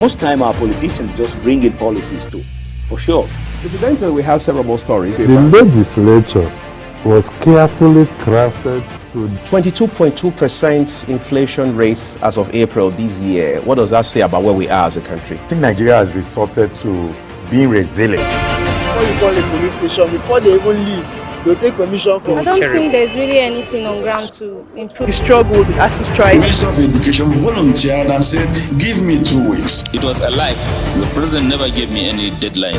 Most time our politicians just bring in policies too, for sure. Incidentally, we have several more stories. The legislature was carefully crafted to 22.2% inflation rate as of April this year. What does that say about where we are as a country? I think Nigeria has resorted to being resilient. Before you call a police station, before they even leave, they'll take permission from. I don't think there's really anything on ground to improve. We struggled as to strike. The Minister of Education volunteered and said, give me 2 weeks. It was a lie. The president never gave me any deadline.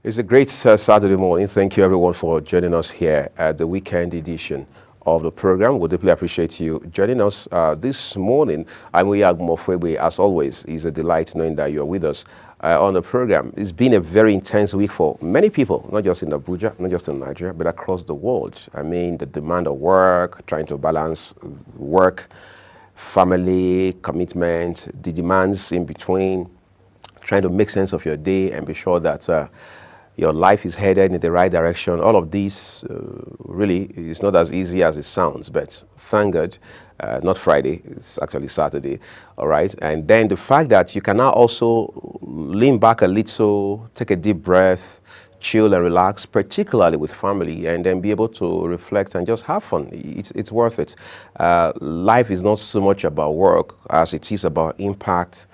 It's a great Saturday morning. Thank you everyone for joining us here at the weekend edition of the program. We deeply appreciate you joining us this morning. I'm Uyag Mofwebe. As always, it's a delight knowing that you're with us on the program. It's been a very intense week for many people, not just in Abuja, not just in Nigeria, but across the world. I mean, the demand of work, trying to balance work, family, commitment, the demands in between, trying to make sense of your day and be sure that your life is headed in the right direction. All of these really is not as easy as it sounds, but thank God, not Friday, it's actually Saturday, all right? And then the fact that you can now also lean back a little, take a deep breath, chill and relax, particularly with family, and then be able to reflect and just have fun. It's worth it. Life is not so much about work as it is about impact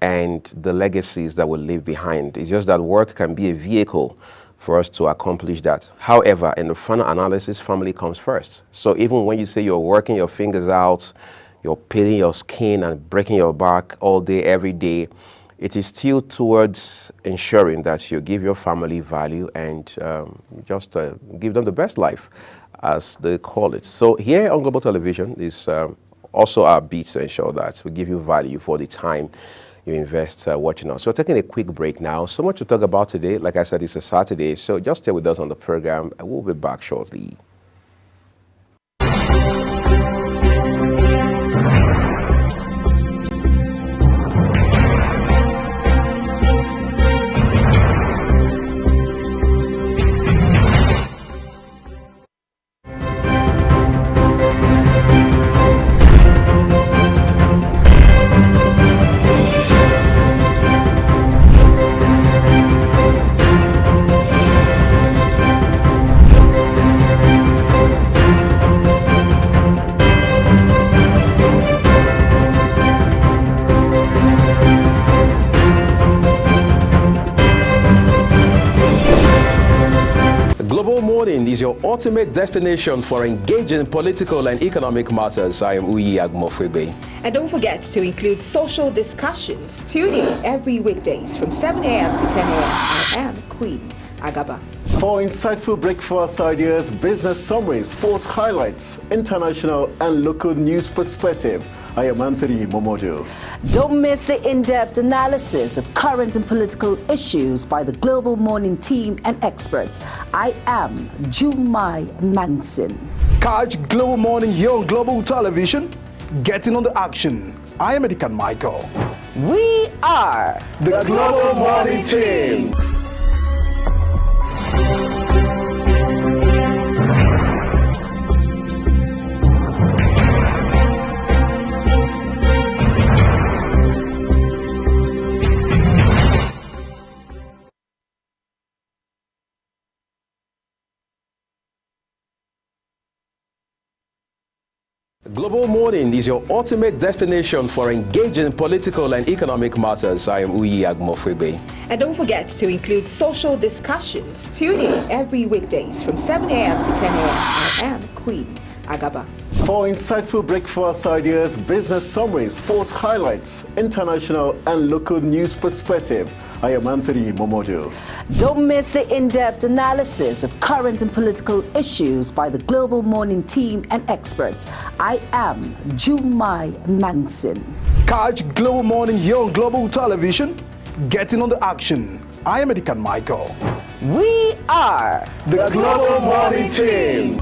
and the legacies that we'll leave behind. It's just that work can be a vehicle for us to accomplish that. However, in the final analysis, family comes first. So even when you say you're working your fingers out, you're peeling your skin and breaking your back all day, every day, it is still towards ensuring that you give your family value and just give them the best life, as they call it. So here on Global Television is also our beat to ensure that we give you value for the time you invest watching us. So we're taking a quick break now. So much to talk about today. Like I said, it's a Saturday, so just stay with us on the program. We'll be back shortly. Is your ultimate destination for engaging political and economic matters. I am Uyag Mofwebe. And don't forget to include social discussions. Tune in every weekdays from 7 a.m. to 10 a.m. I am Queen Agaba. For insightful breakfast ideas, business summaries, sports highlights, international and local news perspective, I am Anthony Momodu. Don't miss the in-depth analysis of current and political issues by the Global Morning team and experts. I am Jumai Manson. Catch Global Morning here on Global Television. Getting on the action. I am Edikan Michael. We are the Global Morning team. Global Morning is your ultimate destination for engaging political and economic matters. I am Uyag Mofwebe. And don't forget to include social discussions. Tune in every weekdays from 7 a.m. to 10 a.m. I am Queen Agaba. For insightful breakfast ideas, business summaries, sports highlights, international and local news perspective, I am Anthony Momodu. Don't miss the in-depth analysis of current and political issues by the Global Morning team and experts. I am Jumai Manson. Catch Global Morning here on Global Television. Getting on the action. I am Edikan Michael. We are the Global Morning team.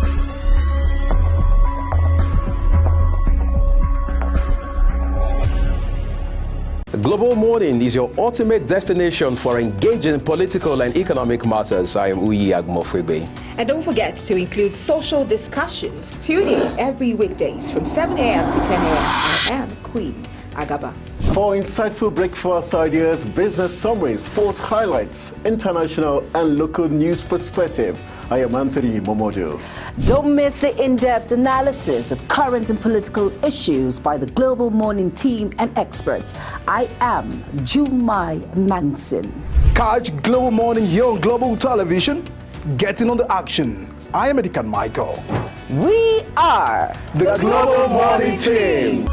Global Morning is your ultimate destination for engaging political and economic matters. I am Uyi Agmofwebe. And don't forget to include social discussions. Tune in every weekdays from 7 a.m. to 10 a.m. I am Queen Agaba. For insightful breakfast ideas, business summaries, sports highlights, international and local news perspective, I am Anthony Momodu. Don't miss the in-depth analysis of current and political issues by the Global Morning team and experts. I am Jumai Manson. Catch Global Morning here on Global Television. Getting on the action. I am Edikan Michael. We are the Global Morning team.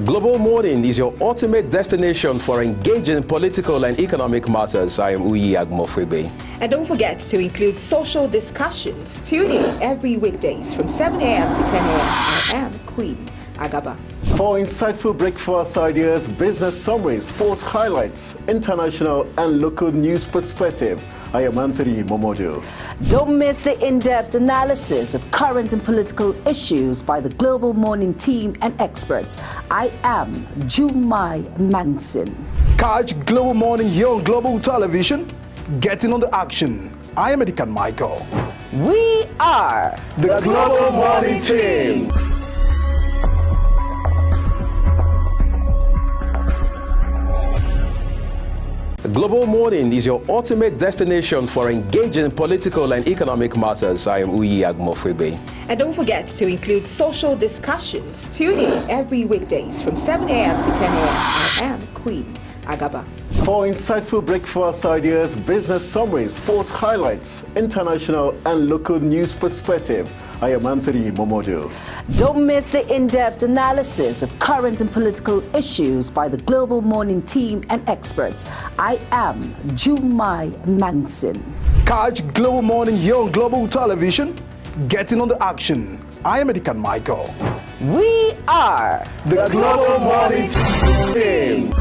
Global Morning is your ultimate destination for engaging political and economic matters. I am Uyi Agmofwebe. And don't forget to include social discussions. Tune in every weekdays from 7 a.m. to 10 a.m. I am Queen Agaba. For insightful breakfast ideas, business summaries, sports highlights, international and local news perspective, I am Anthony Momodu. Don't miss the in-depth analysis of current and political issues by the Global Morning team and experts. I am Jumai Manson. Catch Global Morning here on Global Television. Getting on the action. I am Edikan Michael. We are the Global Morning team. Global Morning is your ultimate destination for engaging political and economic matters. I am Uyi Agmofwebe. And don't forget to include social discussions. Tune in every weekdays from 7 a.m. to 10 a.m. I am Queen Agaba. For insightful breakfast ideas, business summaries, sports highlights, international and local news perspective, I am Anthony Momodu. Don't miss the in-depth analysis of current and political issues by the Global Morning team and experts. I am Jumai Manson. Catch Global Morning here on Global Television. Getting on the action. I am Edikan Michael. We are the Global Morning team.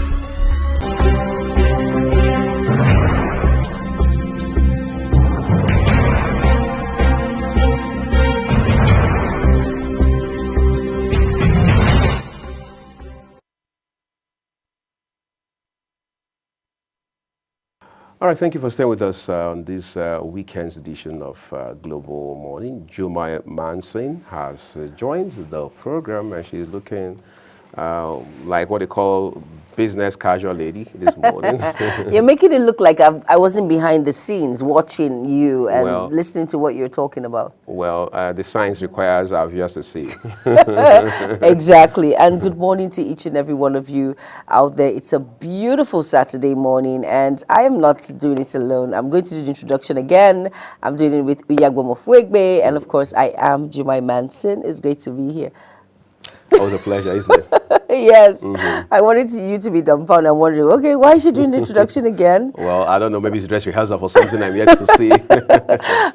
All right, thank you for staying with us on this weekend's edition of Global Morning. Jumai Manson has joined the program, and she's looking like what they call business casual lady this morning. You're making it look like I wasn't behind the scenes watching you and listening to what you're talking about. Well, the science requires our viewers to see. Exactly. And good morning to each and every one of you out there. It's a beautiful Saturday morning, and I am not doing it alone. I'm going to do the introduction again. I'm doing it with Uyi Agmofwebe, and of course, I am Jumai Manson. It's great to be here. Always a pleasure, isn't it? Yes. I wanted you to be dumbfounded. I'm wondering, okay, why is she doing the introduction again? Well, I don't know. Maybe it's dress rehearsal for something I'm yet to see.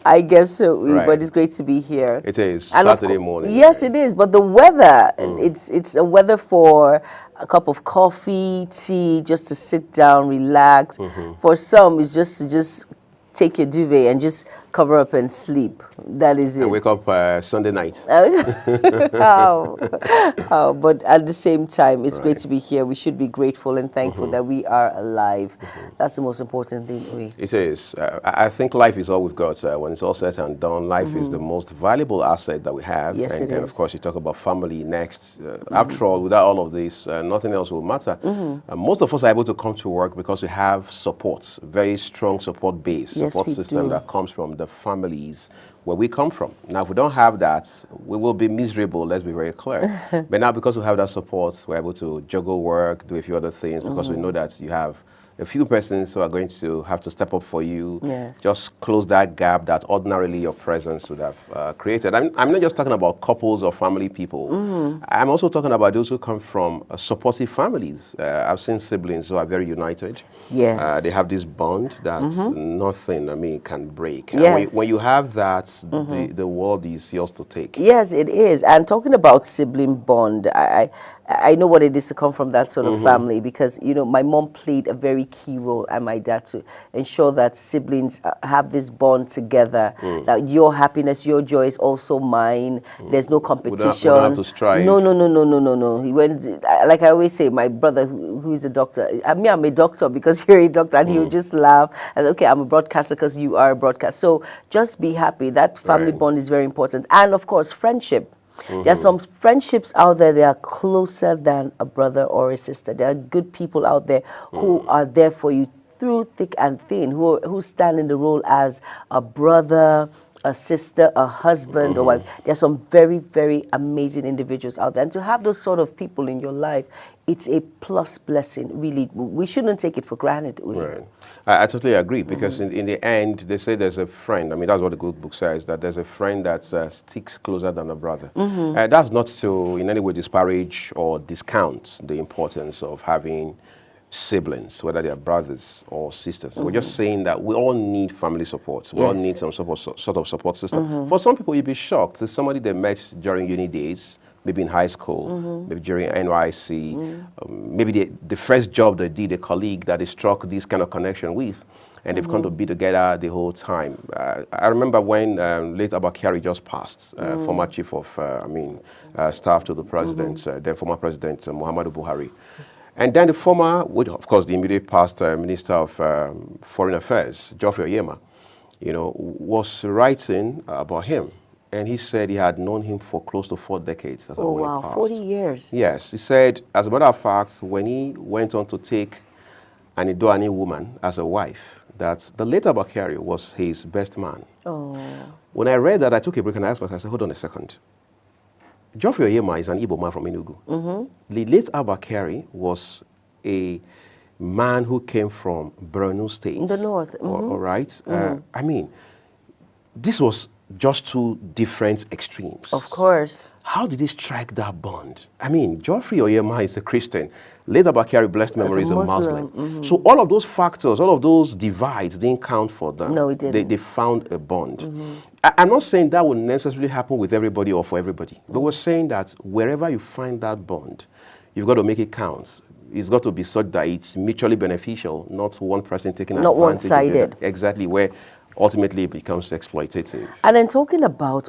I guess so, Right. But it's great to be here. It is. And Saturday morning. Yes, it is. But the weather, it's a weather for a cup of coffee, tea, just to sit down, relax. For some, it's just to just take your duvet and just cover up and sleep. That is it. And wake up Sunday night. But at the same time, it's great to be here. We should be grateful and thankful that we are alive. That's the most important thing. It is. I think life is all we've got. When it's all said and done, life is the most valuable asset that we have. Yes, and, it and is. of course, you talk about family next. After all, without all of this, nothing else will matter. Most of us are able to come to work because we have support, very strong support base, support system that comes from the families where we come from. Now, if we don't have that, we will be miserable, let's be very clear. But now, because we have that support, we're able to juggle work, do a few other things, because we know that you have a few persons who are going to have to step up for you, just close that gap that ordinarily your presence would have created. I'm not just talking about couples or family people. I'm also talking about those who come from supportive families. I've seen siblings who are very united. Yes. They have this bond that nothing, can break. Yes. When you have that, the world is yours to take. Yes, it is. And talking about sibling bond, I know what it is to come from that sort of family, because, my mom played a very key role, and my dad, to ensure that siblings have this bond together, that your happiness, your joy is also mine. There's no competition. We don't have to strive. No. He went, like I always say, my brother, who is a doctor, I'm a doctor because you're a doctor, and he would just laugh and okay, I'm a broadcaster because you are a broadcaster. So just be happy. That family bond is very important. And of course, friendship. There are some friendships out there that are closer than a brother or a sister. There are good people out there who are there for you through thick and thin, who stand in the role as a brother, a sister, a husband, or wife. There are some very, very amazing individuals out there. And to have those sort of people in your life, it's a plus blessing, really. We shouldn't take it for granted. Right. I totally agree, because in the end, they say there's a friend. I mean, that's what the good book says, that there's a friend that sticks closer than a brother. That's not to in any way disparage or discount the importance of having siblings, whether they are brothers or sisters. We're just saying that we all need family support. We all need some sort of support system. For some people, you'd be shocked. There's somebody they met during uni days, maybe in high school, maybe during NYC, maybe the first job they did, a colleague that they struck this kind of connection with, and they've come to be together the whole time. I remember when late Abakari just passed, former chief of, staff to the president, then former president Muhammadu Buhari. And then the former, of course, the immediate past Minister of Foreign Affairs, Geoffrey Oyema, was writing about him. And he said he had known him for close to 4 decades. Oh, wow, 40 years. Yes. He said, as a matter of fact, when he went on to take an Idoani woman as a wife, that the late Abakari was his best man. Oh. When I read that, I took a break and I asked myself, I said, hold on a second. Geoffrey Oyema is an Igbo man from Enugu. The late Abakari was a man who came from Borno State. In the north. All right? I mean, this was just two different extremes. Of course. How did they strike that bond? I mean, Geoffrey Oyema is a Christian. Later Bakari, blessed memory, is a Muslim. So all of those factors, all of those divides didn't count for them. No, it didn't. They found a bond. I'm not saying that would necessarily happen with everybody or for everybody, but we're saying that wherever you find that bond, you've got to make it count. It's got to be such that it's mutually beneficial, not one person taking advantage. Not one-sided. Exactly, where ultimately it becomes exploitative. And then talking about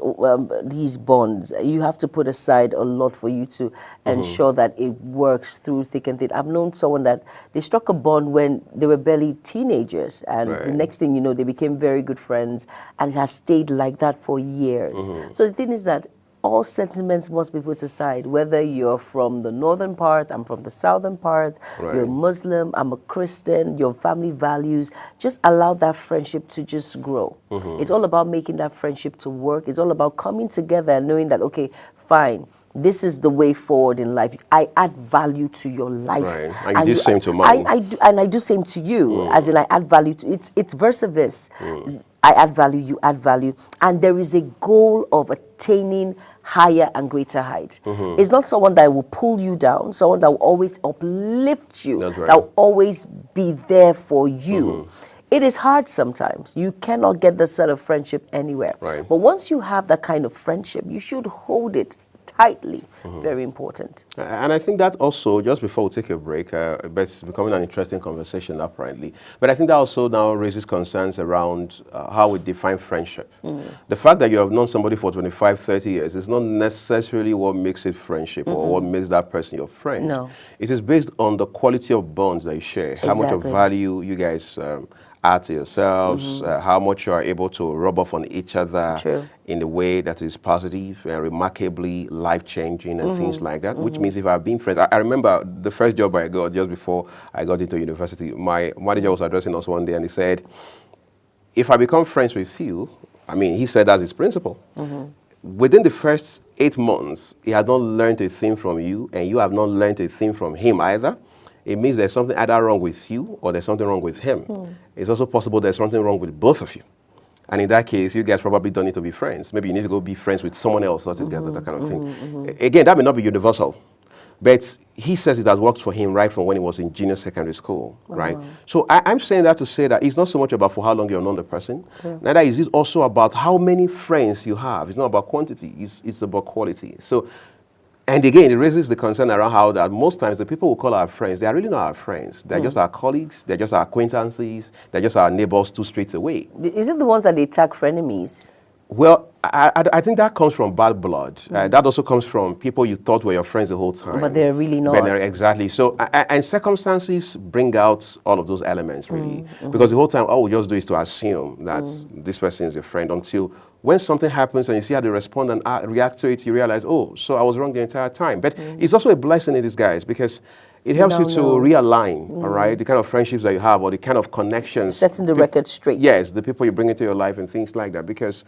these bonds, you have to put aside a lot for you to ensure that it works through thick and thin. I've known someone that they struck a bond when they were barely teenagers, and the next thing you know, they became very good friends, and it has stayed like that for years. So the thing is that all sentiments must be put aside, whether you're from the northern part, I'm from the southern part, you're a Muslim, I'm a Christian, your family values, just allow that friendship to just grow. It's all about making that friendship to work. It's all about coming together and knowing that, okay, fine, this is the way forward in life. I add value to your life. And you do the same to mine. I do same to you, as in I add value to, it's verse a verse. I add value, you add value. And there is a goal of attaining higher and greater heights. It's not someone that will pull you down, someone that will always uplift you, that will always be there for you. It is hard sometimes. You cannot get that sort of friendship anywhere. But once you have that kind of friendship, you should hold it tightly. Very important. And I think that also, just before we take a break, but it's becoming an interesting conversation apparently, but I think that also now raises concerns around how we define friendship. The fact that you have known somebody for 25, 30 years is not necessarily what makes it friendship or what makes that person your friend. No. It is based on the quality of bonds that you share, how much of value you guys add to yourselves, how much you are able to rub off on each other in a way that is positive and remarkably life-changing and things like that, which means if I've been friends, I remember the first job I got just before I got into university, my manager was addressing us one day and he said, if I become friends with you, I mean, he said that's his principle. Within the first 8 months, he had not learned a thing from you and you have not learned a thing from him either. It means there's something either wrong with you or there's something wrong with him. It's also possible there's something wrong with both of you. And in that case, you guys probably don't need to be friends. Maybe you need to go be friends with someone else altogether, that kind of thing. Again, that may not be universal, but he says it has worked for him right from when he was in junior secondary school, right? So I'm saying that to say that it's not so much about for how long you've known the person, neither is it also about how many friends you have. It's not about quantity, it's about quality. So, and again, it raises the concern around how that most times the people who call our friends, they are really not our friends. They're just our colleagues, they're just our acquaintances, they're just our neighbors 2 streets away. Is it the ones that they tag frenemies? Well, I think that comes from bad blood. That also comes from people you thought were your friends the whole time. But they're really not. Exactly. So, and circumstances bring out all of those elements, really. Because the whole time, all we just do is to assume that this person is a friend until when something happens and you see how they respond and react to it, you realize, oh, so I was wrong the entire time. But it's also a blessing in disguise because it helps you to realign, all right, the kind of friendships that you have or the kind of connections. Setting the record straight. Yes, the people you bring into your life and things like that, because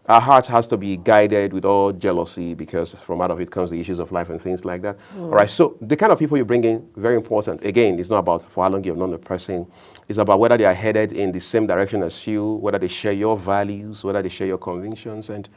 our heart has to be guided with all jealousy because from out of it comes the issues of life and things like that. All right, so the kind of people you bring in, very important. Again, it's not about for how long you've known the person. It's about whether they are headed in the same direction as you, whether they share your values, whether they share your convictions, and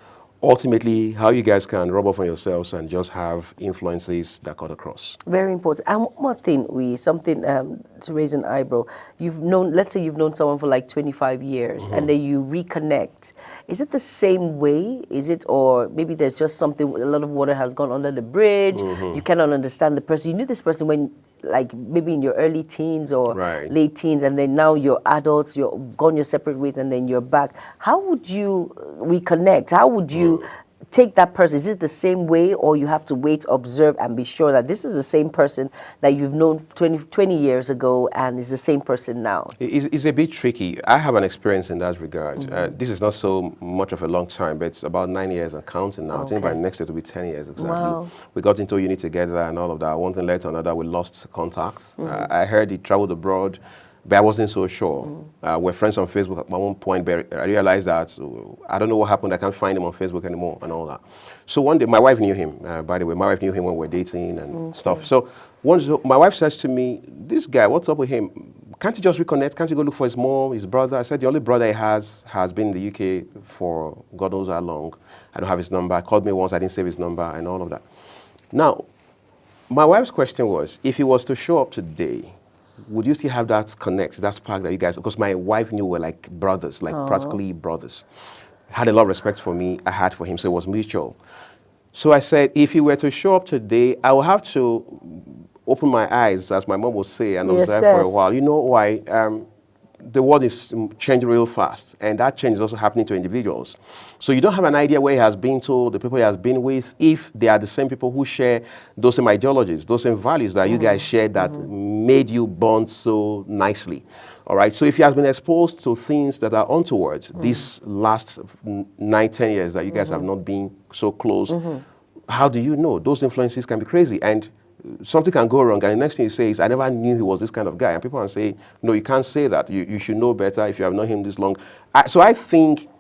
ultimately how you guys can rub off on yourselves and just have influences that cut across. Very important. And one more thing, to raise an eyebrow. You've known, let's say you've known someone for like 25 years and then you reconnect. Is it the same way? Is it, or maybe there's just something, a lot of water has gone under the bridge, you cannot understand the person. You knew this person when, like, maybe in your early teens or late teens, and then now you're adults, you're gone your separate ways, and then you're back. How would you reconnect? How would you take that person? Is it the same way, or you have to wait, observe, and be sure that this is the same person that you've known 20 years ago and is the same person now? It's a bit tricky. I have an experience in that regard. This is not so much of a long time, but it's about 9 years and counting now. I think by next year it will be 10 years exactly. Wow. We got into uni together and all of that. One thing led to another, we lost contacts. I heard he traveled abroad, but I wasn't so sure. We're friends on Facebook at one point, but I realized that I don't know what happened. I can't find him on Facebook anymore and all that. So one day, my wife knew him, by the way. My wife knew him when we were dating and stuff. So my wife says to me, this guy, what's up with him? Can't you just reconnect? Can't you go look for his mom, his brother? I said, the only brother he has been in the UK for God knows how long. I don't have his number. He called me once, I didn't save his number and all of that. Now, my wife's question was, if he was to show up today, would you still have that connect, that spark that you guys, because my wife knew we're like brothers, like practically brothers. Had a lot of respect for me, I had for him, so it was mutual. So I said, if he were to show up today, I will have to open my eyes, as my mom would say, and observe for a while. You know why? The world is changing real fast, and that change is also happening to individuals. So you don't have an idea where he has been to, the people he has been with, if they are the same people who share those same ideologies, those same values that you guys share that made you bond so nicely. All right, so if he has been exposed to things that are untoward these last 9-10 years that you guys have not been so close, how do you know? Those influences can be crazy, and something can go wrong, and the next thing you say is, I never knew he was this kind of guy. And people are saying, no, you can't say that. You should know better if you have known him this long. So I think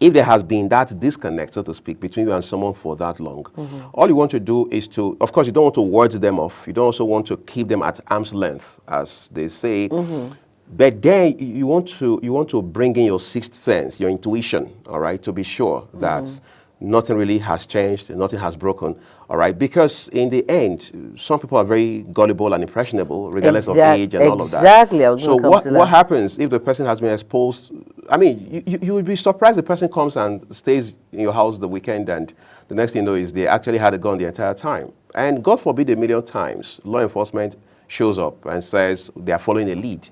if there has been that disconnect, so to speak, between you and someone for that long, all you want to do is to, of course, you don't want to ward them off. You don't also want to keep them at arm's length, as they say. But then you want to bring in your sixth sense, your intuition, all right, to be sure that nothing really has changed, nothing has broken, all right? Because in the end, some people are very gullible and impressionable, regardless of age and all of that. Exactly. So what happens if the person has been exposed? I mean, you would be surprised the person comes and stays in your house the weekend, and the next thing you know is they actually had a gun the entire time. And God forbid a million times, law enforcement shows up and says they are following a lead.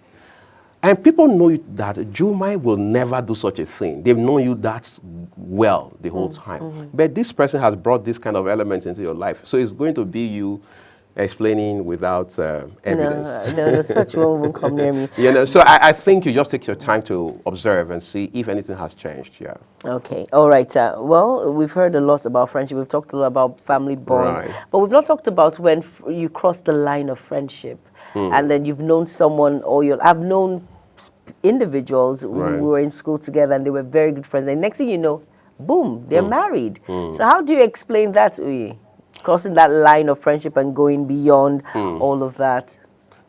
And people know that Jumai will never do such a thing. They've known you that well the whole time. But this person has brought this kind of element into your life. So it's going to be you explaining without evidence. No, such one won't come near me. You know, so I think you just take your time to observe and see if anything has changed. Yeah. Okay. All right. Well, we've heard a lot about friendship. We've talked a lot about family bond. Right. But we've not talked about when you cross the line of friendship. And then you've known someone, or I've known individuals who were in school together and they were very good friends. And next thing you know, boom, they're married. So how do you explain that, Uyi? Crossing that line of friendship and going beyond all of that?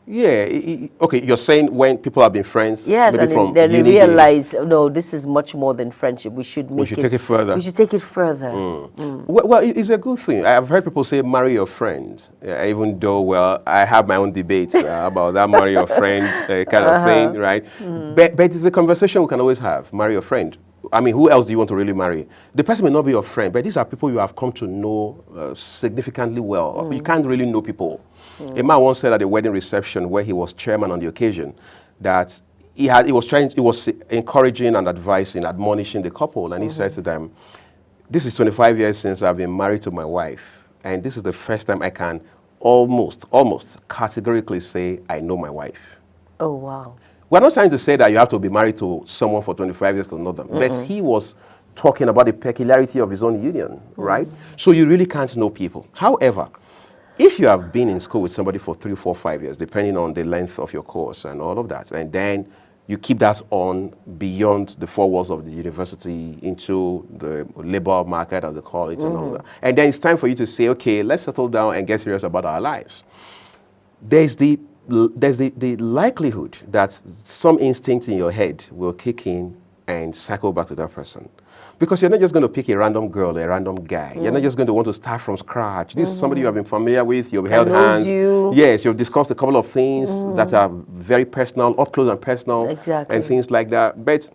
Yeah, okay, you're saying when people have been friends, yes, maybe and then they realize, no, this is much more than friendship. We should take it further. We should take it further. Well, it's a good thing. I've heard people say marry your friend, even though, well, I have my own debates about that marry your friend kind of thing, right? But it's a conversation we can always have, marry your friend. I mean, who else do you want to really marry? The person may not be your friend, but these are people you have come to know significantly well. You can't really know people. A man once said at a wedding reception where he was chairman on the occasion that he was encouraging and advising, admonishing the couple, and he said to them, this is 25 years since I've been married to my wife, and this is the first time I can almost categorically say I know my wife. Oh, wow. We're not trying to say that you have to be married to someone for 25 years to know them, but he was talking about the peculiarity of his own union, right? So you really can't know people. However, if you have been in school with somebody for 3, 4, 5 years, depending on the length of your course and all of that, and then you keep that on beyond the 4 walls of the university into the labor market, as they call it, and all that, and then it's time for you to say, okay, let's settle down and get serious about our lives. There's the likelihood that some instinct in your head will kick in and cycle back to that person. Because you're not just going to pick a random girl or a random guy. You're not just going to want to start from scratch. This is somebody you have been familiar with, you've held hands. Yes, you've discussed a couple of things that are very personal, up close and personal, and things like that. But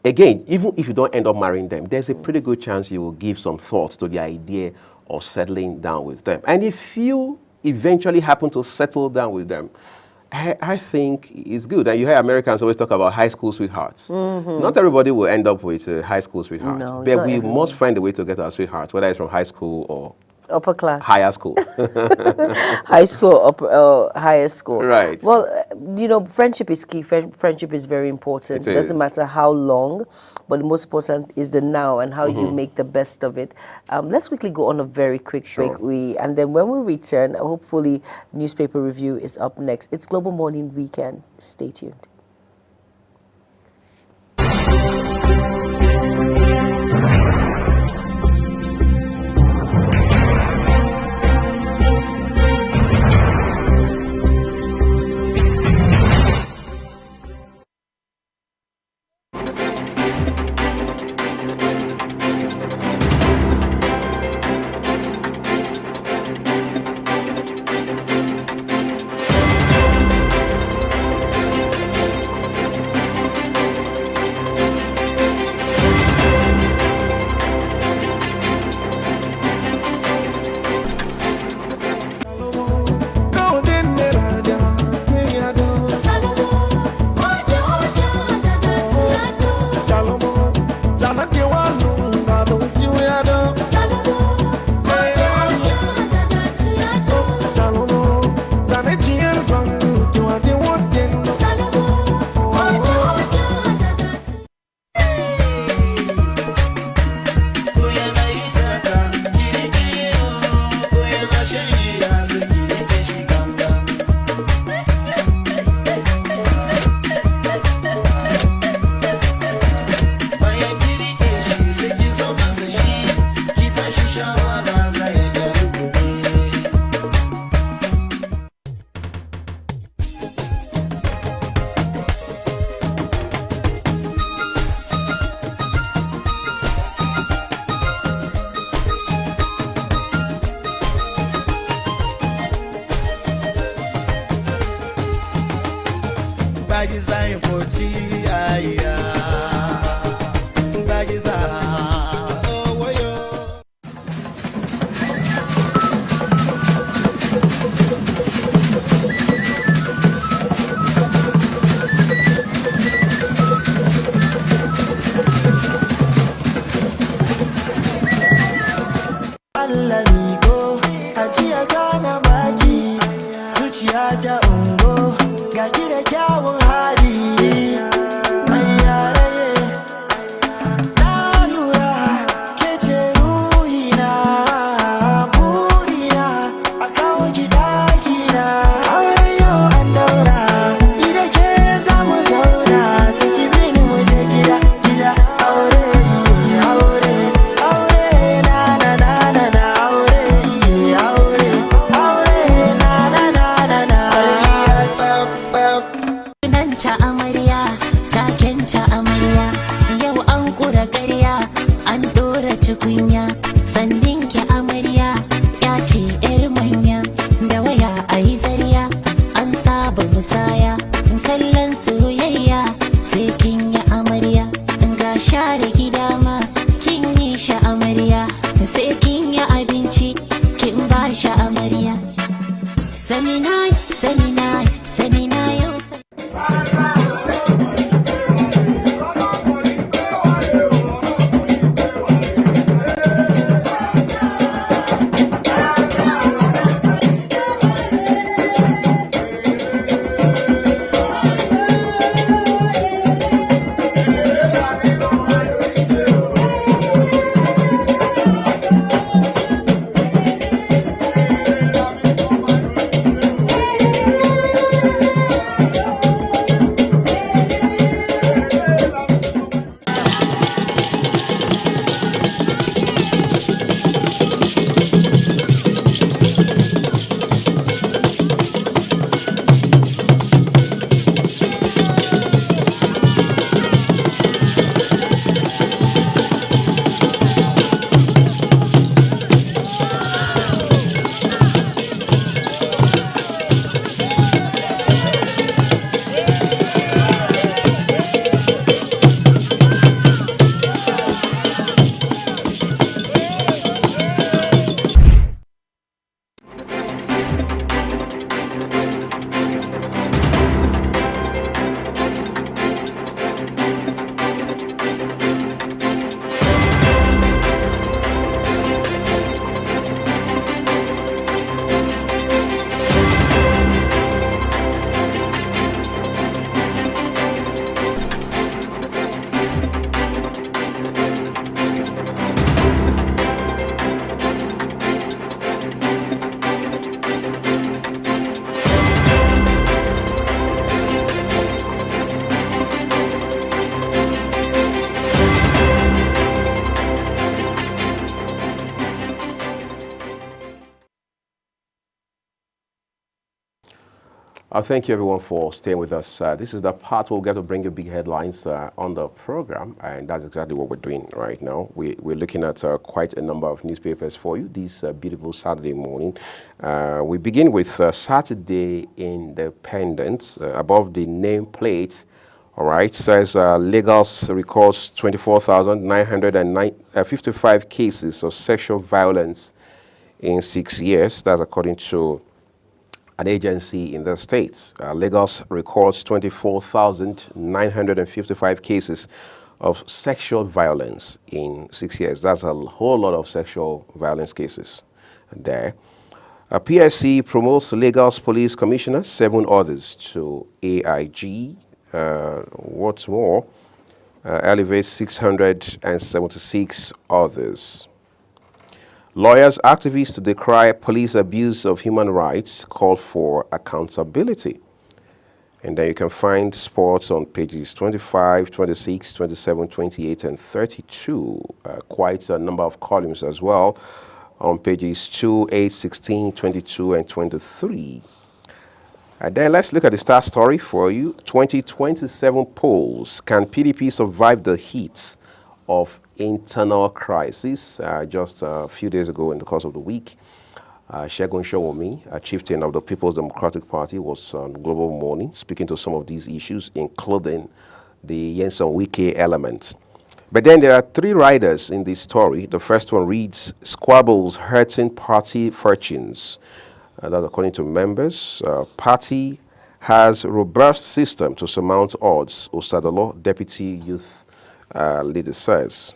again, even if you don't end up marrying them, there's a pretty good chance you will give some thoughts to the idea of settling down with them. And if you eventually happen to settle down with them, I think it's good. And you hear Americans always talk about high school sweethearts. Not everybody will end up with a high school sweetheart. No, but we must find a way to get our sweethearts, whether it's from high school or upper class, higher school. High school, higher school. Right. Well, you know, friendship is key. Friendship is very important. It doesn't matter how long, but the most important is the now and how you make the best of it. Let's quickly go on a very quick break. And then when we return, hopefully newspaper review is up next. It's Global Morning Weekend. Stay tuned. Thank you, everyone, for staying with us. This is the part where we get to bring you big headlines on the program, and that's exactly what we're doing right now. We're looking at quite a number of newspapers for you this beautiful Saturday morning. We begin with Saturday Independence. Above the nameplate, all right, says Lagos records 24,955 cases of sexual violence in 6 years. That's according to an agency in the States. Lagos records 24,955 cases of sexual violence in 6 years. That's a whole lot of sexual violence cases there. PSC promotes Lagos Police Commissioner, 7 others to AIG. What's more, elevates 676 others. Lawyers, activists decry police abuse of human rights, call for accountability. And then you can find sports on pages 25, 26, 27, 28, and 32. Quite a number of columns as well on pages 2, 8, 16, 22, and 23. And then let's look at the star story for you. 2027 polls. Can PDP survive the heat of internal crisis? Just a few days ago in the course of the week, Segun Showomi, a chieftain of the People's Democratic Party, was on Global Morning speaking to some of these issues, including the Yenson Wike element. But then there are 3 riders in this story. The first one reads, "Squabbles hurting party fortunes." That's according to members. Party has robust system to surmount odds, Osadolo, deputy youth leader says.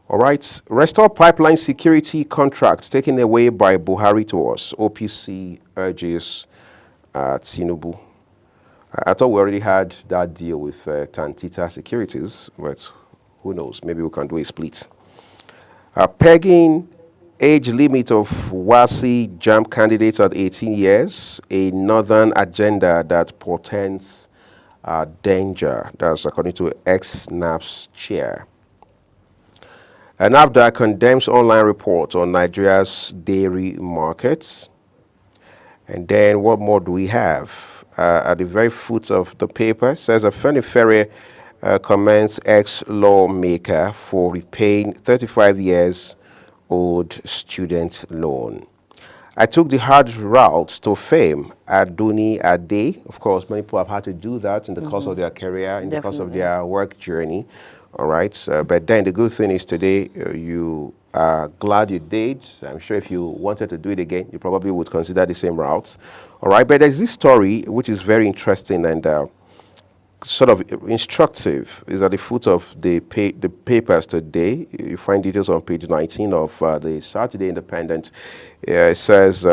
All right, restore pipeline security contracts taken away by Buhari to us. OPC urges Tinubu. I thought we already had that deal with Tantita Securities, but who knows? Maybe we can do a split. Pegging age limit of WASI JAMB candidates at 18 years, a northern agenda that portends danger. That's according to ex-NAPS chair. NAFDA condemns online report on Nigeria's dairy markets. And then what more do we have? At the very foot of the paper, says Afenifere commends ex-lawmaker for repaying 35 years old student loan. I took the hard route to fame. Aduni Ade, of course, many people have had to do that in the course of their career, in the course of their work journey. All right, but then the good thing is today you are glad you did. I'm sure if you wanted to do it again, you probably would consider the same routes. All right, but there's this story which is very interesting and sort of instructive. Is at the foot of the papers today. You find details on page 19 of the Saturday Independent. It says,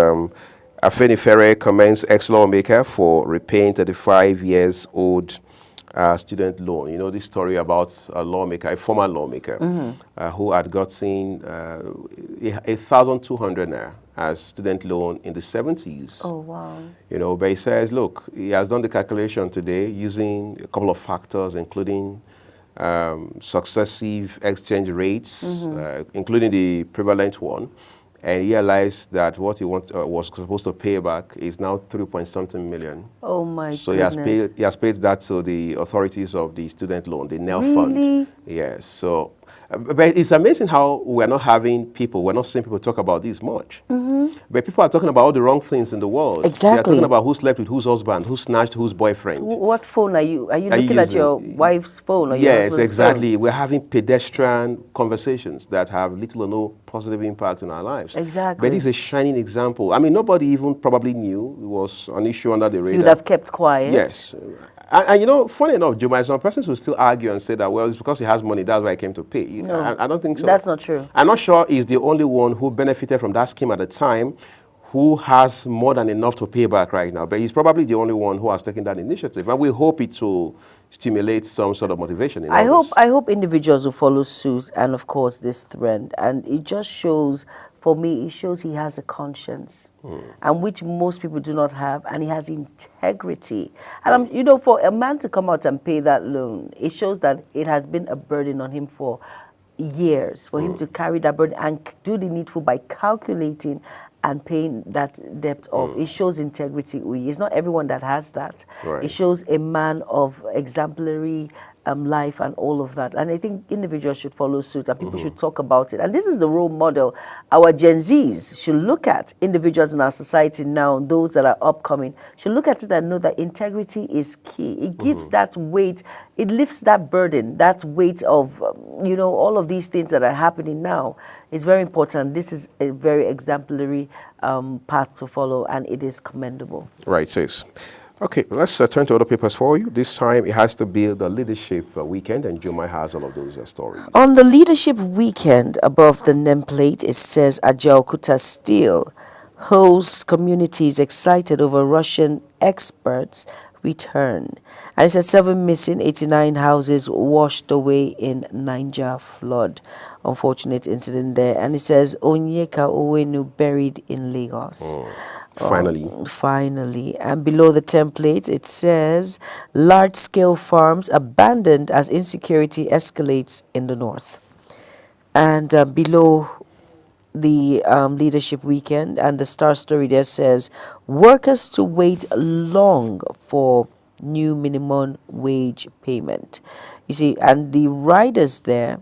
Afenifere commends ex-lawmaker for repaying 35 years old student loan. You know this story about a lawmaker, a former lawmaker, who had gotten 1,200 naira as student loan in the 70s. Oh, wow. You know, but he says, look, he has done the calculation today using a couple of factors, including successive exchange rates, including the prevalent one. And he realized that what he was supposed to pay back is now 3-point-something million. Oh my so goodness. he has paid that to the authorities of the student loan, the NEL fund. Yes. So, but it's amazing how we're not seeing people talk about this much. But people are talking about all the wrong things in the world. Exactly. They're talking about who slept with whose husband, who snatched whose boyfriend. What phone are you? Are you looking at your wife's phone or your yes, husband's exactly. phone? We're having pedestrian conversations that have little or no positive impact on our lives. Exactly. But it's a shining example. I mean, nobody even probably knew it was an issue under the radar. You'd have kept quiet. Yes. And you know, funny enough, Juma, some persons will still argue and say that, well, it's because he has money, that's why I came to pay. No, I don't think so. That's not true. I'm not sure he's the only one who benefited from that scheme at the time, who has more than enough to pay back right now. But he's probably the only one who has taken that initiative. And we hope it will stimulate some sort of motivation in others. I hope individuals will follow suit and, of course, this trend. And it just shows, for me, it shows he has a conscience, and which most people do not have, and he has integrity. And, you know, for a man to come out and pay that loan, it shows that it has been a burden on him for years, for him to carry that burden and do the needful by calculating and paying that debt off. It shows integrity. It's not everyone that has that. Right. It shows a man of exemplary life and all of that. And I think individuals should follow suit and people should talk about it. And this is the role model our Gen Zs should look at. Individuals in our society now, those that are upcoming, should look at it and know that integrity is key. It gives that weight, it lifts that burden, that weight of, you know, all of these things that are happening now is very important. This is a very exemplary path to follow, and it is commendable. Right, sis. Okay, let's turn to other papers for you. This time it has to be the leadership weekend, and Jumai has all of those stories. On the leadership weekend, above the nameplate, it says Ajaokuta Steel hosts communities excited over Russian experts' return. And it says 7 missing, 89 houses washed away in Niger flood. Unfortunate incident there. And it says Onyeka Owenu buried in Lagos. Finally. And below the template, it says large-scale farms abandoned as insecurity escalates in the north. And below the leadership weekend, and the star story there says workers to wait long for new minimum wage payment. You see, and the riders there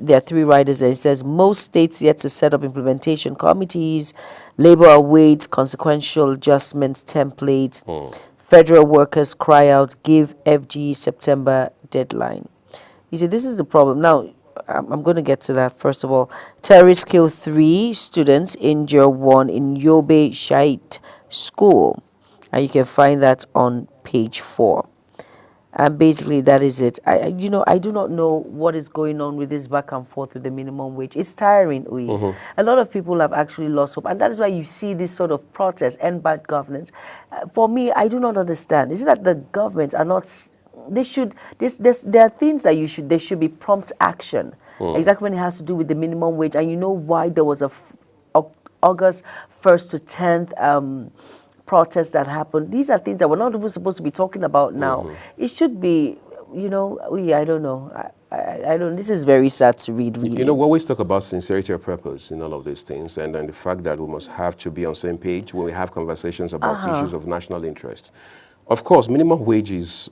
are 3 riders there. It says most states yet to set up implementation committees. Labour awaits consequential adjustment template. Federal workers cry out, give FG September deadline. You see, this is the problem. Now, I'm going to get to that first of all. Terrorists kill 3 students, injure 1 in Yobe Shait School. And you can find that on page 4. And basically, that is it. I do not know what is going on with this back and forth with the minimum wage. It's tiring, A lot of people have actually lost hope. And that is why you see this sort of protest and bad governance. For me, I do not understand. Is it that the government are not... There are things that there should be prompt action. Exactly when it has to do with the minimum wage. And you know why there was a August 1st to 10th... protests that happened. These are things that we're not even supposed to be talking about now. It should be, I don't know. I don't. This is very sad to read. Really. We always talk about sincerity of purpose in all of these things, and then the fact that we must have to be on the same page when we have conversations about issues of national interest. Of course, minimum wage is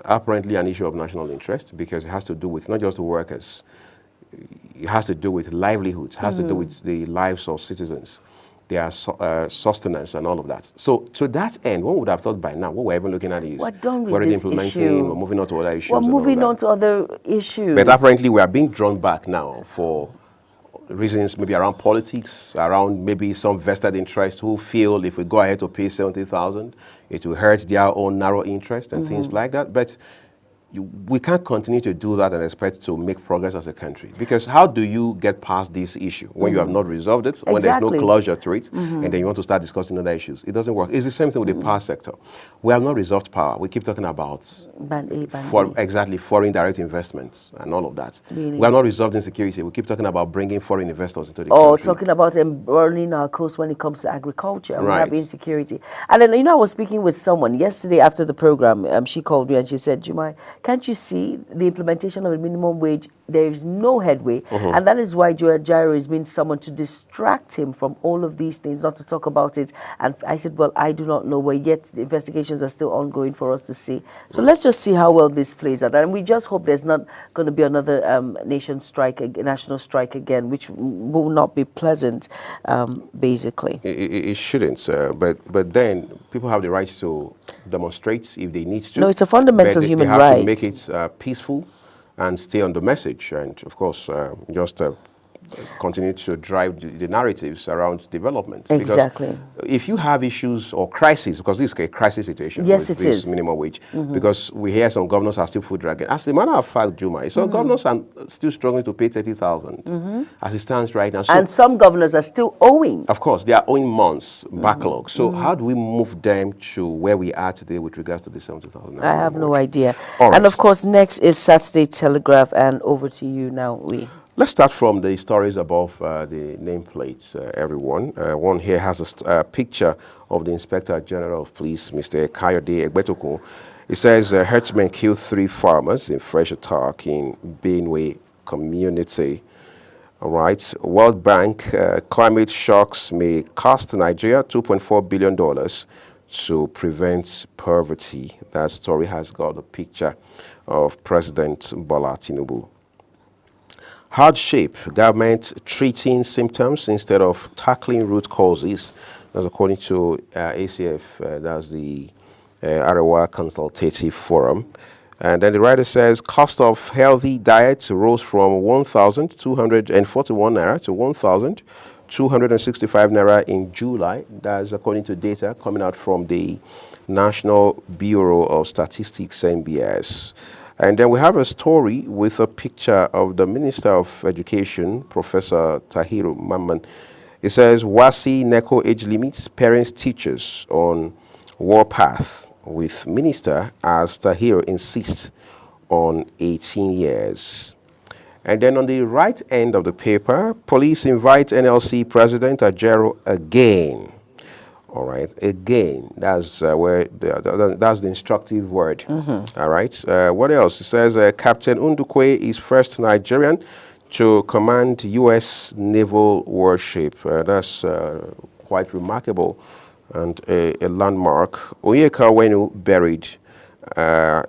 apparently an issue of national interest because it has to do with not just the workers. It has to do with livelihoods. It has to do with the lives of citizens. Their sustenance and all of that. So to that end, one would have thought by now, what we're even looking at is we're already implementing or moving on to other issues. We're moving on to other issues. But apparently we are being drawn back now for reasons maybe around politics, around maybe some vested interests who feel if we go ahead to pay 70,000, it will hurt their own narrow interest and things like that. But we can't continue to do that and expect to make progress as a country. Because how do you get past this issue when you have not resolved it, when there's no closure to it, and then you want to start discussing other issues? It doesn't work. It's the same thing with the power sector. We have not resolved power. We keep talking about foreign direct investments and all of that. We have not resolved insecurity. We keep talking about bringing foreign investors into the country. Or talking about burning our coast when it comes to agriculture. We have insecurity. And then, I was speaking with someone yesterday after the program. She called me and she said, Jumai, can't you see the implementation of a minimum wage? There is no headway. And that is why Joe Ajaero is being summoned to distract him from all of these things, not to talk about it. And I said, well, I do not know, but yet the investigations are still ongoing for us to see. So let's just see how well this plays out. And we just hope there's not going to be another national strike again, which will not be pleasant, basically. It shouldn't, but then people have the right to demonstrate if they need to. No, it's a fundamental human right. They have to make it peaceful and stay on the message, and of course, just continue to drive the narratives around development. Exactly. Because if you have issues or crises, because this is a crisis situation with this minimum wage, because we hear some governors are still food dragging. As a matter of fact, Juma, some governors are still struggling to pay 30,000 as it stands right now. So, and some governors are still owing. Of course, they are owing months backlog. So how do we move them to where we are today with regards to the 70,000? I have no idea. Right. And of course, next is Saturday Telegraph, and over to you now, Let's start from the stories above the nameplates, everyone. One here has a picture of the Inspector General of Police, Mr. Kayode Egbetokun. It says, herdsmen killed 3 farmers in fresh attack in Benue community. All right. World Bank, climate shocks may cost Nigeria $2.4 billion to prevent poverty. That story has got a picture of President Bola Tinubu. Hardship, government treating symptoms instead of tackling root causes. That's according to ACF, that's the Arewa Consultative Forum. And then the writer says, cost of healthy diet rose from 1,241 naira to 1,265 naira in July. That's according to data coming out from the National Bureau of Statistics, NBS. And then we have a story with a picture of the Minister of Education, Professor Tahiru Mamman. It says, WASI NECO age limits parents teachers on warpath with Minister as Tahiru insists on 18 years. And then on the right end of the paper, police invite NLC President Ajaero again. All right, again, that's where that's the instructive word. All right, what else? It says Captain Ndukwe is first Nigerian to command U.S. naval warship. That's quite remarkable and a landmark. Onyeka Wenu buried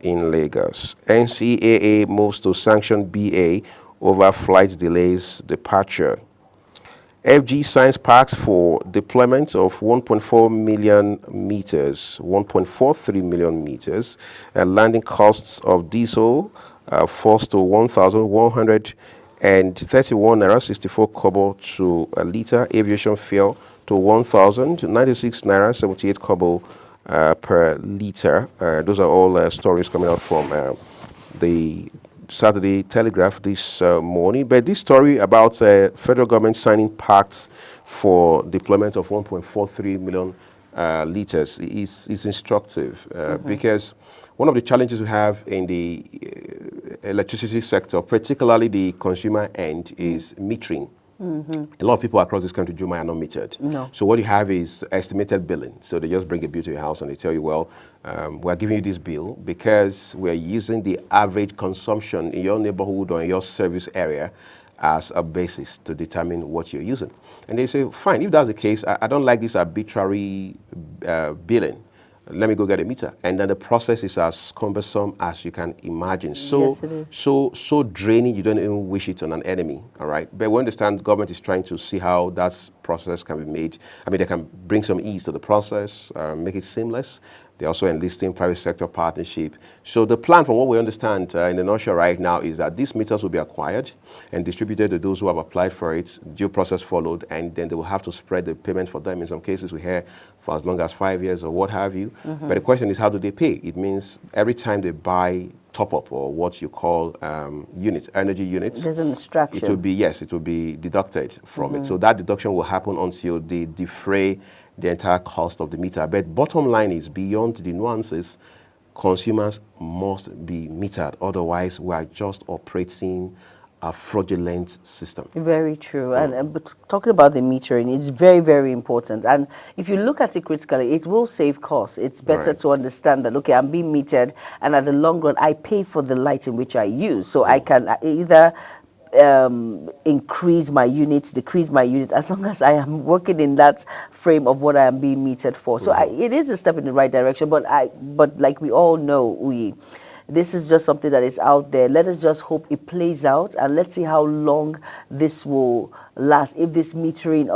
in Lagos. NCAA moves to sanction BA over flight delays departure. FG Science Parks for deployment of 1.4 million meters, 1.43 million meters, landing costs of diesel forced to 1,131 naira 64 kobo to a liter, aviation fuel to 1,096 naira 78 kobo per liter. Those are all stories coming out from the Saturday Telegraph this morning. But this story about federal government signing pacts for deployment of 1.43 million liters is instructive because one of the challenges we have in the electricity sector, particularly the consumer end, is metering. A lot of people across this country, Juma, are not metered. No. So what you have is estimated billing. So they just bring a bill to your house and they tell you, well, we're giving you this bill because we're using the average consumption in your neighborhood or in your service area as a basis to determine what you're using. And they say, fine, if that's the case, I don't like this arbitrary billing. Let me go get a meter. And then the process is as cumbersome as you can imagine. So, yes, it is. so draining, you don't even wish it on an enemy, all right? But we understand government is trying to see how that process can be made. I mean, they can bring some ease to the process, make it seamless. They're also enlisting private sector partnership. So the plan, from what we understand in the nutshell right now, is that these meters will be acquired and distributed to those who have applied for it, due process followed, and then they will have to spread the payment for them. In some cases, we hear for as long as 5 years or what have you. But the question is, how do they pay? It means every time they buy top-up or what you call units, energy units, there's an extraction. It will be, yes, it will be deducted from it. So that deduction will happen until they defray the entire cost of the meter. But bottom line is, beyond the nuances, consumers must be metered. Otherwise, we are just operating a fraudulent system. Very true. And but talking about the metering, it's very, very important. And if you look at it critically, it will save costs. It's better to understand that, okay, I'm being metered, and at the long run, I pay for the light in which I use. So I can either increase my units, decrease my units, as long as I am working in that frame of what I am being metered for. So it is a step in the right direction, but like we all know, this is just something that is out there. Let us just hope it plays out, and let's see how long this will last. If this metering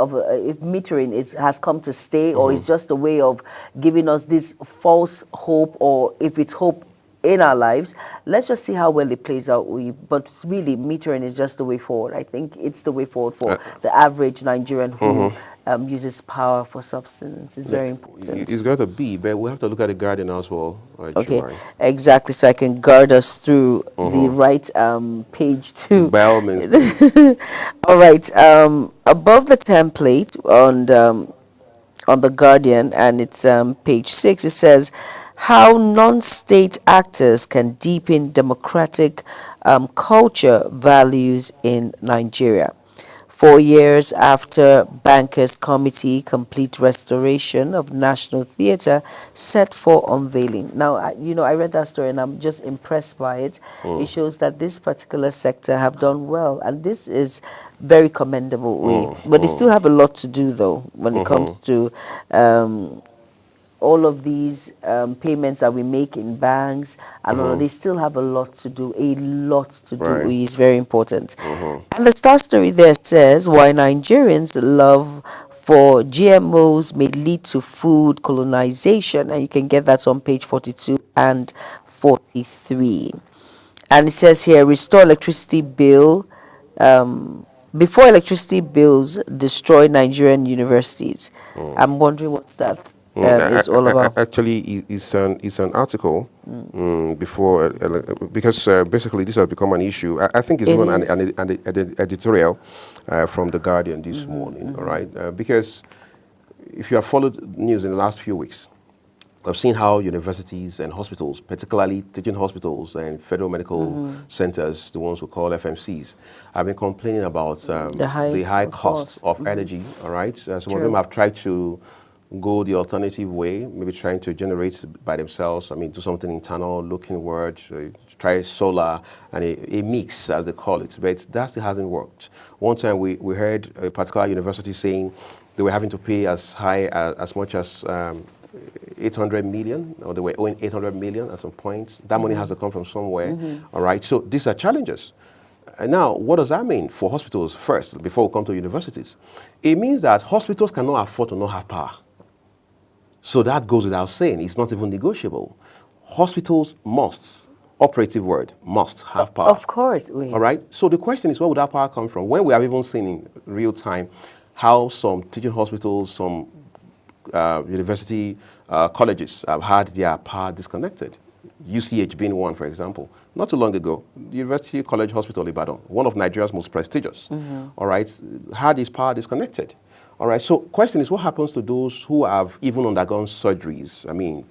has come to stay, or it's just a way of giving us this false hope, or if it's hope in our lives, let's just see how well it plays out. But really, metering is just the way forward. I think it's the way forward for the average Nigerian who uses power for substance. It's very important. It's got to be, but we have to look at the Guardian as well. Okay, exactly. So I can guide us through the right page too. By all means. All right. Above the template on the Guardian, and it's page 6, it says, how non-state actors can deepen democratic culture values in Nigeria. 4 years after Bankers Committee complete restoration of National Theatre set for unveiling. Now, I read that story and I'm just impressed by it. It shows that this particular sector have done well, and this is very commendable. But they still have a lot to do, though, when it comes to all of these payments that we make in banks, and all, they still have a lot to do. Is very important. And the star story there says, why Nigerians' love for GMOs may lead to food colonization, and you can get that on page 42 and 43. And it says here, restore electricity bill, before electricity bills destroy Nigerian universities. I'm wondering what's that is all about. Actually, it's an article before, because basically this has become an issue. I think it's even an editorial from The Guardian this morning, all right? Because if you have followed news in the last few weeks, I've seen how universities and hospitals, particularly teaching hospitals and federal medical centers, the ones we call FMCs, have been complaining about the high costs of energy, all right? Some of them have tried to go the alternative way, maybe trying to generate by themselves, do something internal, looking inward, try solar, and a mix, as they call it. But that still hasn't worked. One time we heard a particular university saying they were having to pay as much as 800 million, or they were owing 800 million at some point. That money has to come from somewhere, all right? So these are challenges. And now, what does that mean for hospitals first, before we come to universities? It means that hospitals cannot afford to not have power. So that goes without saying. It's not even negotiable. Hospitals must, operative word, must have power. Of course. All right? So the question is, where would that power come from? When we have even seen in real time how some teaching hospitals, some university colleges have had their power disconnected. UCH being one, for example. Not too long ago, the University College Hospital Ibadan, one of Nigeria's most prestigious, all right, had its power disconnected. All right, so question is, what happens to those who have even undergone surgeries, I mean,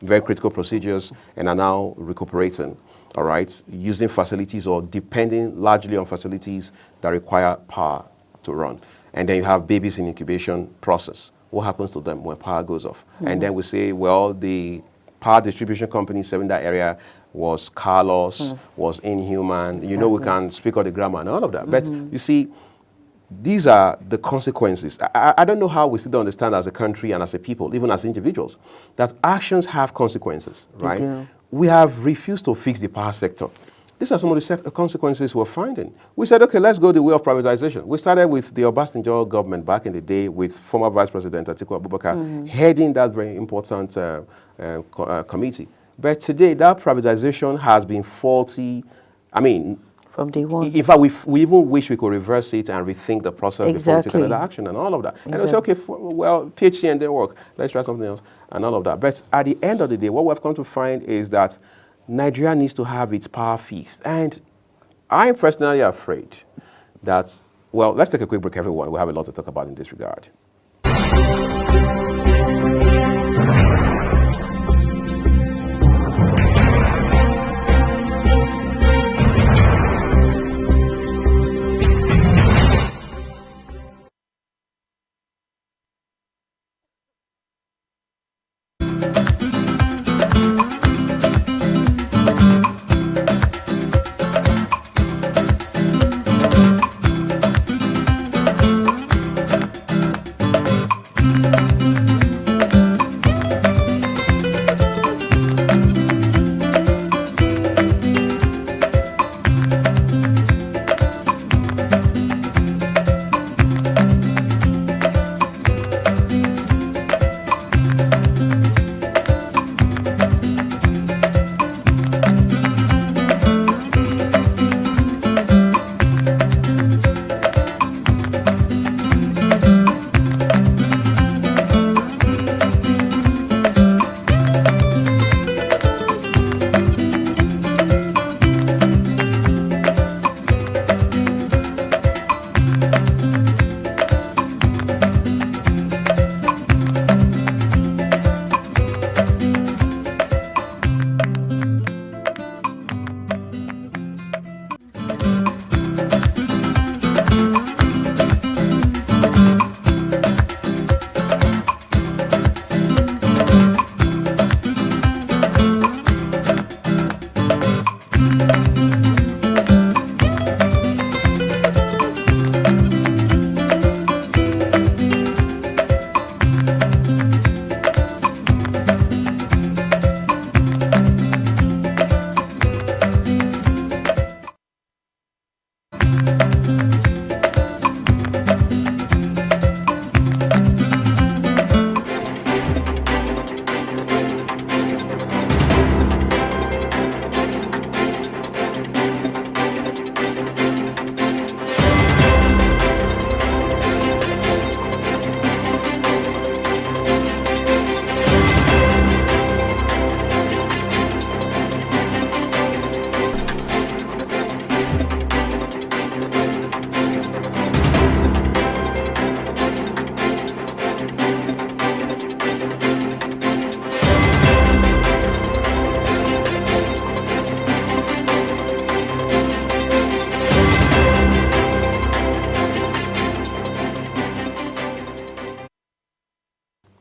very critical procedures, and are now recuperating, all right, using facilities or depending largely on facilities that require power to run. And then you have babies in incubation process. What happens to them when power goes off? And then we say, well, the power distribution company serving that area was callous, was inhuman. Exactly. You know, we can speak of the grammar and all of that. But you see, these are the consequences. I don't know how we still understand as a country and as a people, even as individuals, that actions have consequences, right? We have refused to fix the power sector. These are some of the consequences we're finding. We said, okay, let's go the way of privatization. We started with the Obasanjo government back in the day with former Vice President Atiku Abubakar heading that very important committee. But today, that privatization has been faulty. I mean, from day one. In fact, we even wish we could reverse it and rethink the process before we take another action and all of that. And we say, okay, well, PhD and their work, let's try something else and all of that. But at the end of the day, what we've come to find is that Nigeria needs to have its power fixed. And I'm personally afraid that, well, let's take a quick break, everyone. We have a lot to talk about in this regard.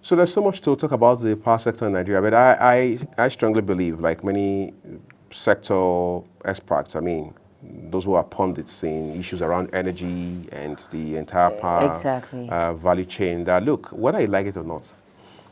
So there's so much to talk about the power sector in Nigeria, but I strongly believe, like many sector experts, I mean, those who are pundits in issues around energy and the entire power value chain, that look, whether you like it or not,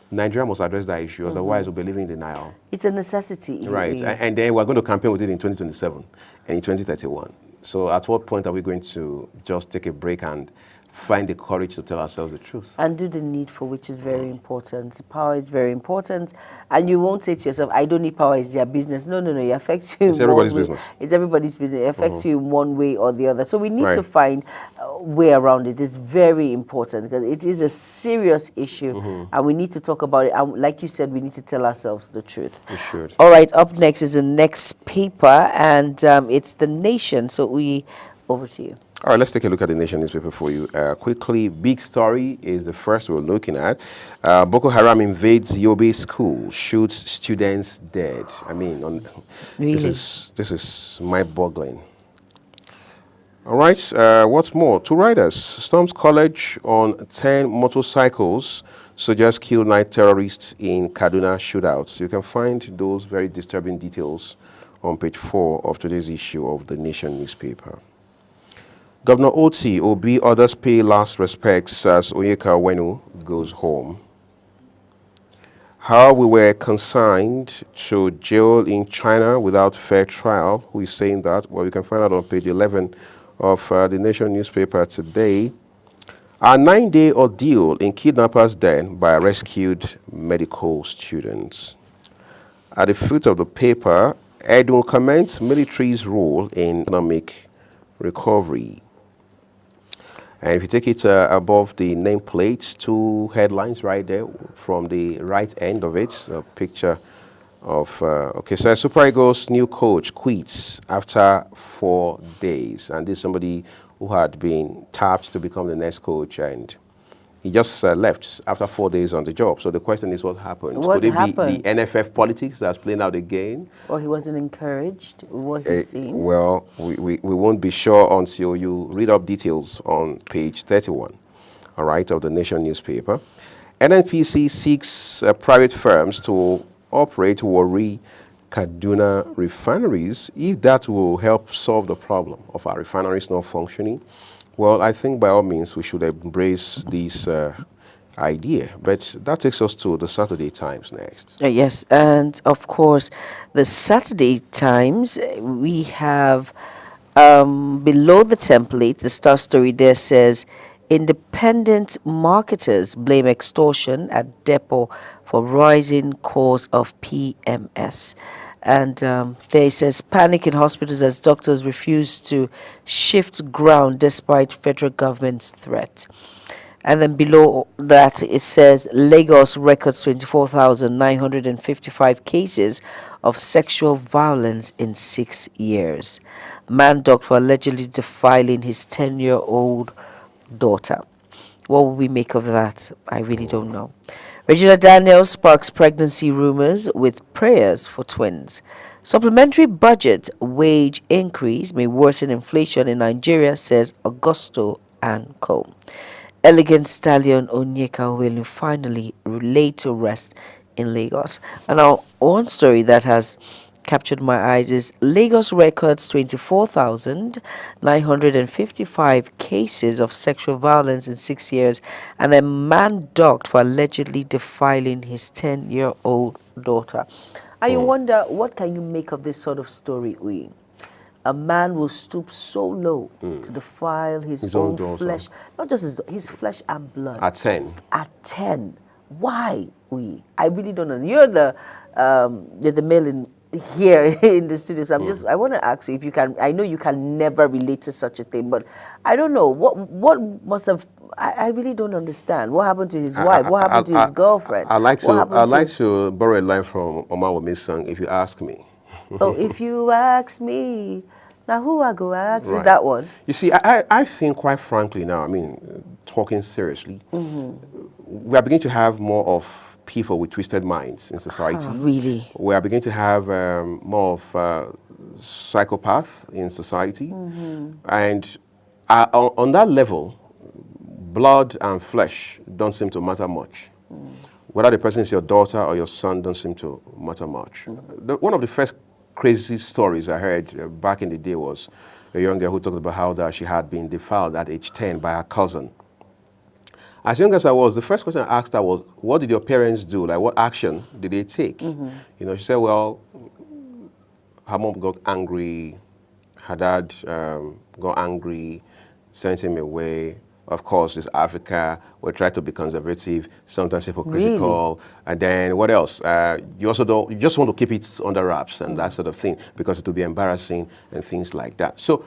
Nigeria must address that issue, otherwise we'll be living in denial. It's a necessity. Right, and then we're going to campaign with it in 2027 and in 2031. So at what point are we going to just take a break and find the courage to tell ourselves the truth? And do the needful, which is very important. Power is very important. And you won't say to yourself, I don't need power, it's their business. No, no, no, it affects you. It's everybody's business. It's everybody's business. It affects you in one way or the other. So we need to find a way around it. It's very important because it is a serious issue and we need to talk about it. And like you said, we need to tell ourselves the truth. We should. All right, up next is the next paper and it's The Nation. So over to you. All right, let's take a look at the Nation newspaper for you. Quickly, big story is the first we're looking at. Boko Haram invades Yobe school, shoots students dead. I mean, really? This is mind-boggling. All right, what's more? 2 riders storms college on 10 motorcycles. Soldiers kill 9 terrorists in Kaduna shootouts. You can find those very disturbing details on page 4 of today's issue of the Nation newspaper. Governor Oti Obi others pay last respects as Onyeka Wenu goes home. How we were consigned to jail in China without fair trial. Who is saying that? Well, you can find out on page 11 of the Nation newspaper today. A 9-day ordeal in kidnappers' den by rescued medical students. At the foot of the paper, Edun comments military's role in economic recovery. And if you take it above the nameplate, 2 headlines right there from the right end of it, a picture of, so Super Eagles' new coach quits after 4 days. And this is somebody who had been tapped to become the next coach, and he just left after 4 days on the job. So the question is, what happened? What Could it happened? be the NFF politics that's playing out again? Or he wasn't encouraged, what he's seen? Well, we won't be sure until you read up details on page 31, all right, of the Nation newspaper. NNPC seeks private firms to operate Warri Kaduna refineries if that will help solve the problem of our refineries not functioning. Well, I think by all means we should embrace this idea. But that takes us to the Saturday Times next. Yes, and of course, the Saturday Times, we have below the template, the star story there says, independent marketers blame extortion at depot for rising cause of PMS. And there it says, panic in hospitals as doctors refuse to shift ground despite federal government's threat. And then below that, it says, Lagos records 24,955 cases of sexual violence in 6 years. Man docked for allegedly defiling his 10-year-old daughter. What will we make of that? I really don't know. Regina Daniels sparks pregnancy rumors with prayers for twins. Supplementary budget wage increase may worsen inflation in Nigeria, says Augusto and Co. Elegant stallion Onyeka will finally lay to rest in Lagos. And now, one story that has captured my eyes is Lagos records 24,955 cases of sexual violence in 6 years, and a man docked for allegedly defiling his 10-year-old daughter. And you wonder, what can you make of this sort of story, Uyi? A man will stoop so low to defile his own flesh, not just his flesh and blood. At 10. At 10. Why, Uyi? I really don't know. You're the male in here in the studio, so I want to ask you if you can. I know you can never relate to such a thing, but I don't know what must have. I really don't understand what happened to his wife. What happened to his girlfriend? I'd like to borrow a line from Omar Wami's song, "If You Ask Me." Oh, if you ask me, now who I go ask? Right. That one. You see, I think, quite frankly, now, I mean, talking seriously, we are beginning to have more of people with twisted minds in society. Really? We are beginning to have more of psychopath in society. And on that level, blood and flesh don't seem to matter much. Whether the person is your daughter or your son don't seem to matter much. One of the first crazy stories I heard back in the day was a young girl who talked about how that she had been defiled at age 10 by her cousin. As young as I was, the first question I asked her was, what did your parents do? Like, what action did they take? You know, she said, well, her mom got angry, her dad got angry, sent him away. Of course, it's Africa. We try to be conservative, sometimes hypocritical. Really? And then what else? You just want to keep it under wraps and that sort of thing because it will be embarrassing and things like that. So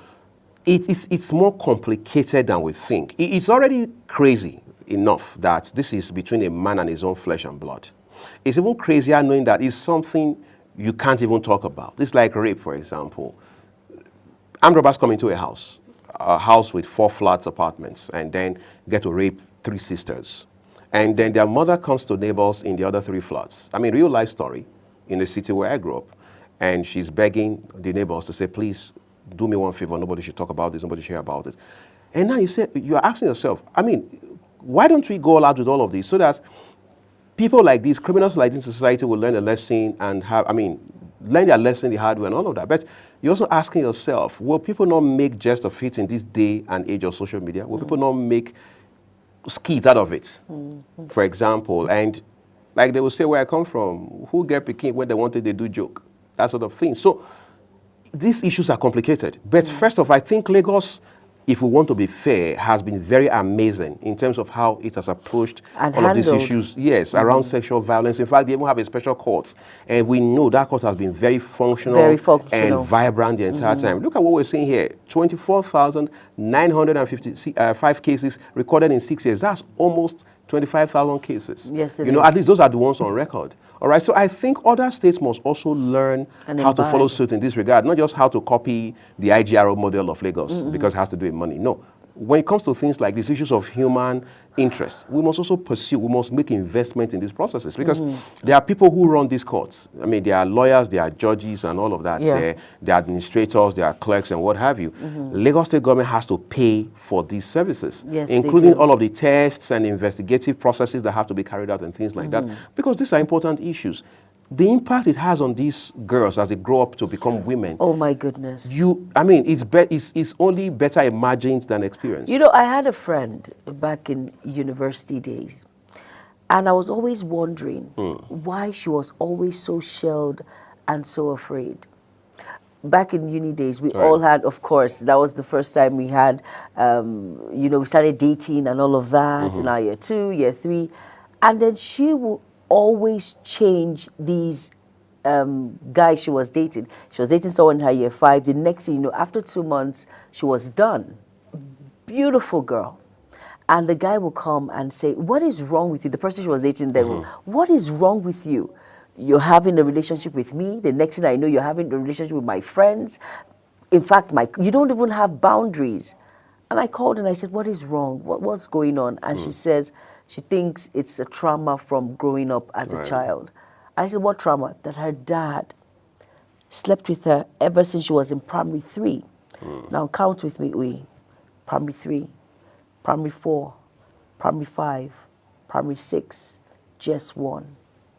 it's more complicated than we think. It's already crazy enough that this is between a man and his own flesh and blood. It's even crazier knowing that it's something you can't even talk about. It's like rape, for example. Armed robbers come into a house with 4 flats apartments, and then get to rape 3 sisters. And then their mother comes to neighbors in the other 3 flats. I mean, real life story in the city where I grew up. And she's begging the neighbors to say, please do me one favor. Nobody should talk about this. Nobody should hear about it. And now you're asking yourself, I mean, why don't we go out with all of this so that people like these, criminals like this in society will learn a lesson and learn their lesson the hard way and all of that. But you're also asking yourself, will people not make jest of it in this day and age of social media? Will people not make skits out of it, for example? And like they will say where I come from, who get Peking when they wanted, they do joke, that sort of thing. So these issues are complicated. But first off, I think Lagos, if we want to be fair, has been very amazing in terms of how it has approached all of these issues. Yes, around sexual violence. In fact, they even have a special court. And we know that court has been very functional and vibrant the entire time. Look at what we're seeing here. 24,955 cases recorded in 6 years. That's almost 25,000 cases. Yes, it is. At least those are the ones on record. All right, so I think other states must also learn how to follow suit in this regard, not just how to copy the IGRO model of Lagos because it has to do with money. No. When it comes to things like these issues of human interest, we must also we must make investment in these processes because there are people who run these courts. I mean, there are lawyers, there are judges and all of that. Yeah. There are administrators, there are clerks and what have you. Lagos State government has to pay for these services, including all of the tests and investigative processes that have to be carried out and things like that, because these are important issues. The impact it has on these girls as they grow up to become women. Oh my goodness. It's only better imagined than experienced. I had a friend back in university days, and I was always wondering why she was always so shelled and so afraid. Back in uni days, we all had, of course, that was the first time we had, we started dating and all of that in our year 2, year 3, and then she will always change these guys she was dating. She was dating someone in her year 5. The next thing you know, after 2 months, she was done. Beautiful girl. And the guy will come and say, what is wrong with you? The person she was dating then, what is wrong with you? You're having a relationship with me. The next thing I know, you're having a relationship with my friends. In fact, you don't even have boundaries. And I called and I said, what is wrong? What's going on? And she says, she thinks it's a trauma from growing up as a child. I said, what trauma? That her dad slept with her ever since she was in primary 3. Now count with me, Uyi. Primary 3, primary 4, primary 5, primary 6, JS1,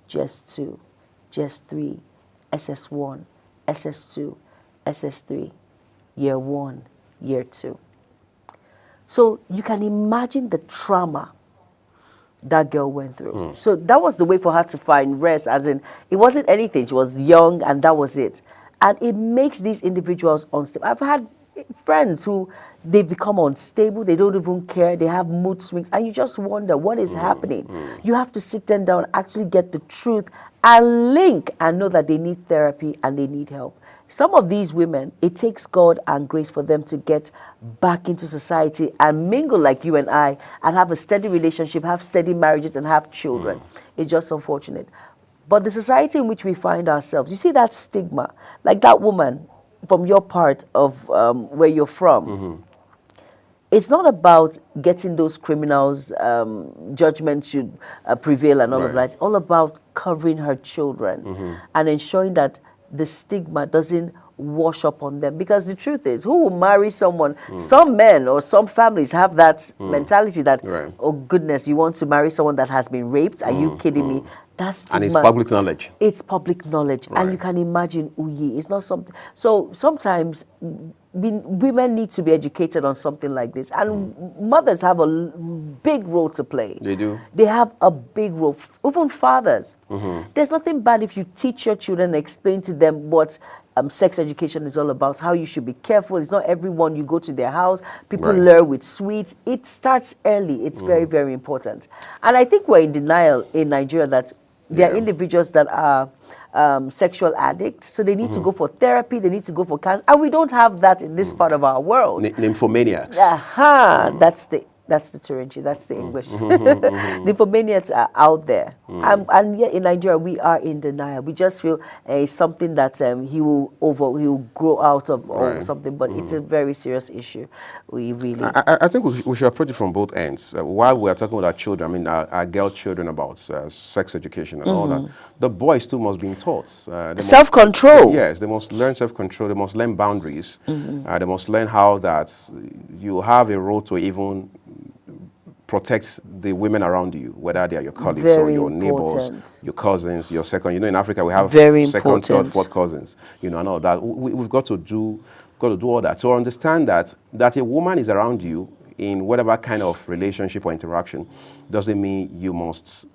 JS2, JS3, SS1, SS2, SS3, year 1, year 2. So you can imagine the trauma that girl went through. So that was the way for her to find rest, as in, it wasn't anything. She was young and that was it. And it makes these individuals unstable. I've had friends who, they become unstable, they don't even care, they have mood swings, and you just wonder what is happening. You have to sit them down, actually get the truth, and link and know that they need therapy and they need help. Some of these women, it takes God and grace for them to get back into society and mingle like you and I and have a steady relationship, have steady marriages and have children. It's just unfortunate. But the society in which we find ourselves, you see that stigma, like that woman from your part of where you're from. It's not about getting those criminals, judgment should prevail and all of that. It's all about covering her children and ensuring that the stigma doesn't wash up on them. Because the truth is, who will marry someone? Some men or some families have that mentality that, oh goodness, you want to marry someone that has been raped? Are you kidding me? That's stigma. And it's public knowledge. It's public knowledge. And you can imagine, Uyi, it's not something. So sometimes women need to be educated on something like this, and mothers have a big role to play. They do. They have a big role. Even fathers. There's nothing bad if you teach your children, explain to them what sex education is all about, how you should be careful. It's not everyone you go to their house. People learn with sweets. It starts early. It's very, very important. And I think we're in denial in Nigeria that there are individuals that are sexual addicts, so they need to go for therapy, they need to go for cancer, and we don't have that in this part of our world. Nymphomaniacs. That's the Turanchi, that's the English. Nymphomaniacs are out there. And yet in Nigeria, we are in denial. We just feel it's something that he will grow out of or something, but it's a very serious issue. We really... I think we should approach it from both ends. While we are talking with our children, I mean, our girl children about sex education and all that, the boys too must be taught. Self-control. Yes, they must learn self-control, they must learn boundaries, they must learn how that you have a role to even protect the women around you, whether they are your colleagues or your neighbors, your cousins, your second. You know, in Africa we have second, third, fourth cousins. You know, and all that. We've got to do all that. So understand that a woman is around you in whatever kind of relationship or interaction doesn't mean you must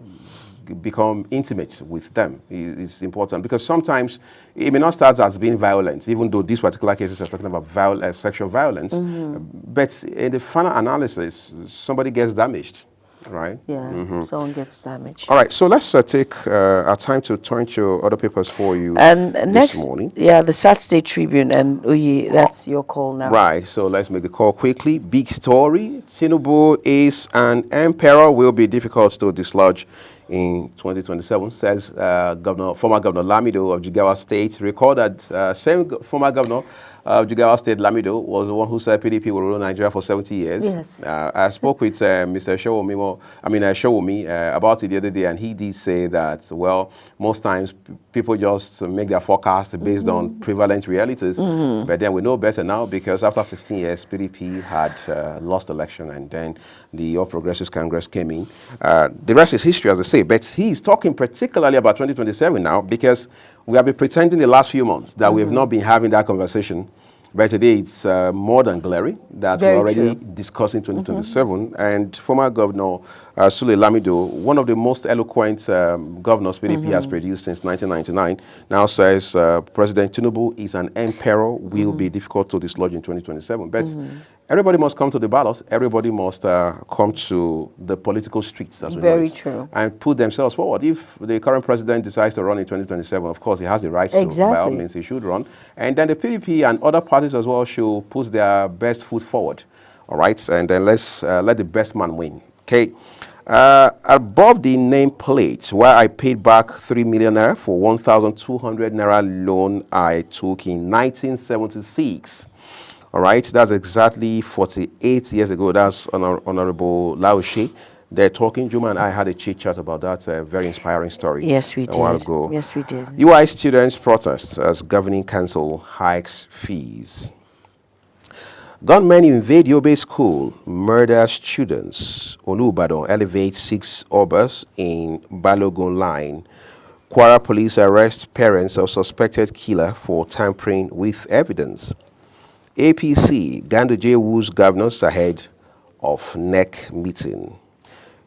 become intimate with them. It's important because sometimes it may not start as being violent, even though these particular cases are talking about sexual violence. But in the final analysis, somebody gets damaged, right? Yeah, someone gets damaged. All right, so let's take our time to turn to other papers for you this morning. Yeah, the Saturday Tribune, and Uyi, that's your call now. Right, so let's make the call quickly. Big story, Tinubu is an emperor will be difficult to dislodge in 2027, says former Governor Lamido of Jigawa State. Recall that same former governor of Jigawa State, Lamido, was the one who said PDP will rule Nigeria for 70 years. Yes. I spoke with Mr. Showomi about it the other day, and he did say that, well, most times people just make their forecast based on prevalent realities. But then we know better now because after 16 years, PDP had lost election, and then the All Progressives Congress came in. The rest is history, as I say. But he's talking particularly about 2027 now because we have been pretending the last few months that we have not been having that conversation. But today it's more than glaring that we're already discussing 2027. And former Governor Sule Lamido, one of the most eloquent governors PDP has produced since 1999, now says President Tinubu is an emperor, will be difficult to dislodge in 2027. But everybody must come to the ballot. Everybody must come to the political streets, as we know it, and put themselves forward. If the current president decides to run in 2027, of course, he has the right to. By all means, he should run. And then the PDP and other parties as well should put their best foot forward. All right? And then let's let the best man win. Okay? Above the nameplate, where I paid back 3 million naira for 1,200 naira loan I took in 1976. All right, that's exactly 48 years ago. That's Honorable Laoshe. They're talking. Juma and I had a chit chat about that very inspiring story. Yes, we did. A while ago. Yes, we did. UI students protest as governing council hikes fees. Gunmen invade Yobe School, murder students. Olubadan elevates 6 obas in Balogun line. Kwara police arrest parents of suspected killer for tampering with evidence. APC, Ganduje woos governors ahead of NEC meeting.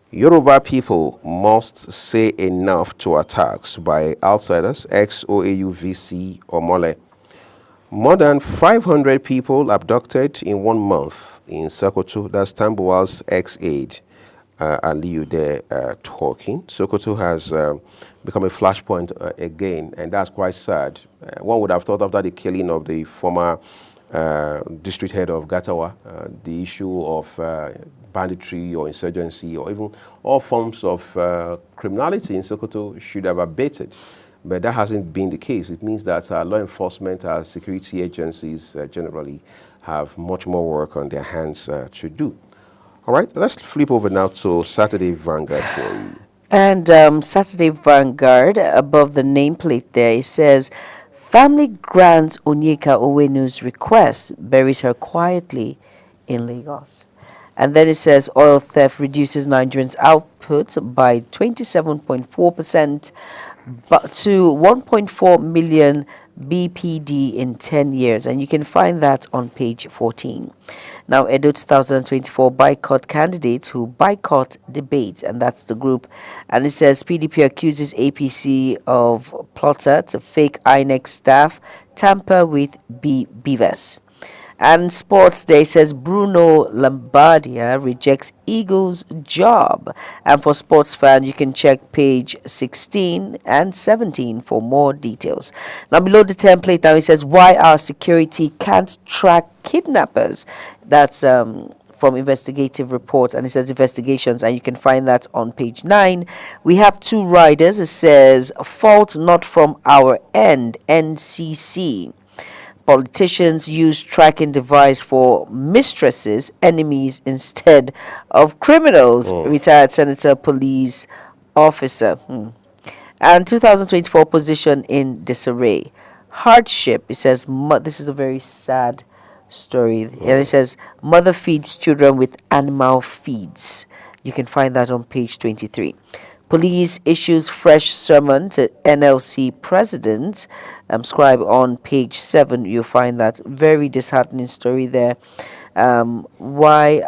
Yoruba people must say enough to attacks by outsiders, ex-OAU VC Omole. More than 500 people abducted in 1 month in Sokoto. That's Tambuwal's ex-aide, Aliyu there talking. Sokoto has become a flashpoint again, and that's quite sad. One would have thought after the killing of the former district head of Gatawa, the issue of banditry or insurgency or even all forms of criminality in Sokoto should have abated. But that hasn't been the case. It means that law enforcement, security agencies generally have much more work on their hands to do. All right, let's flip over now to Saturday Vanguard for you. And Saturday Vanguard, above the nameplate there, it says, family grants Onyeka Owenu's request, buries her quietly in Lagos. And then it says oil theft reduces Nigerians' output by 27.4% to 1.4 million BPD in 10 years. And you can find that on page 14. Now, Edo 2024 boycott candidates who boycott debate, and that's the group. And it says PDP accuses APC of plotter to fake INEC staff, tamper with BVS. And Sports Day says Bruno Lambardia rejects Eagles' job. And for sports fan, you can check page 16 and 17 for more details. Now below the template, now it says why our security can't track kidnappers. That's from investigative report, and it says investigations, and you can find that on page 9. We have 2 riders. It says fault not from our end, NCC. Politicians use tracking device for mistresses, enemies instead of criminals. Retired Senator Police Officer. And 2024 position in disarray. Hardship, it says, this is a very sad story. And it says, mother feeds children with animal feeds. You can find that on page 23. Police issues fresh sermon to NLC president. Scribe on page 7. You'll find that very disheartening story there. Why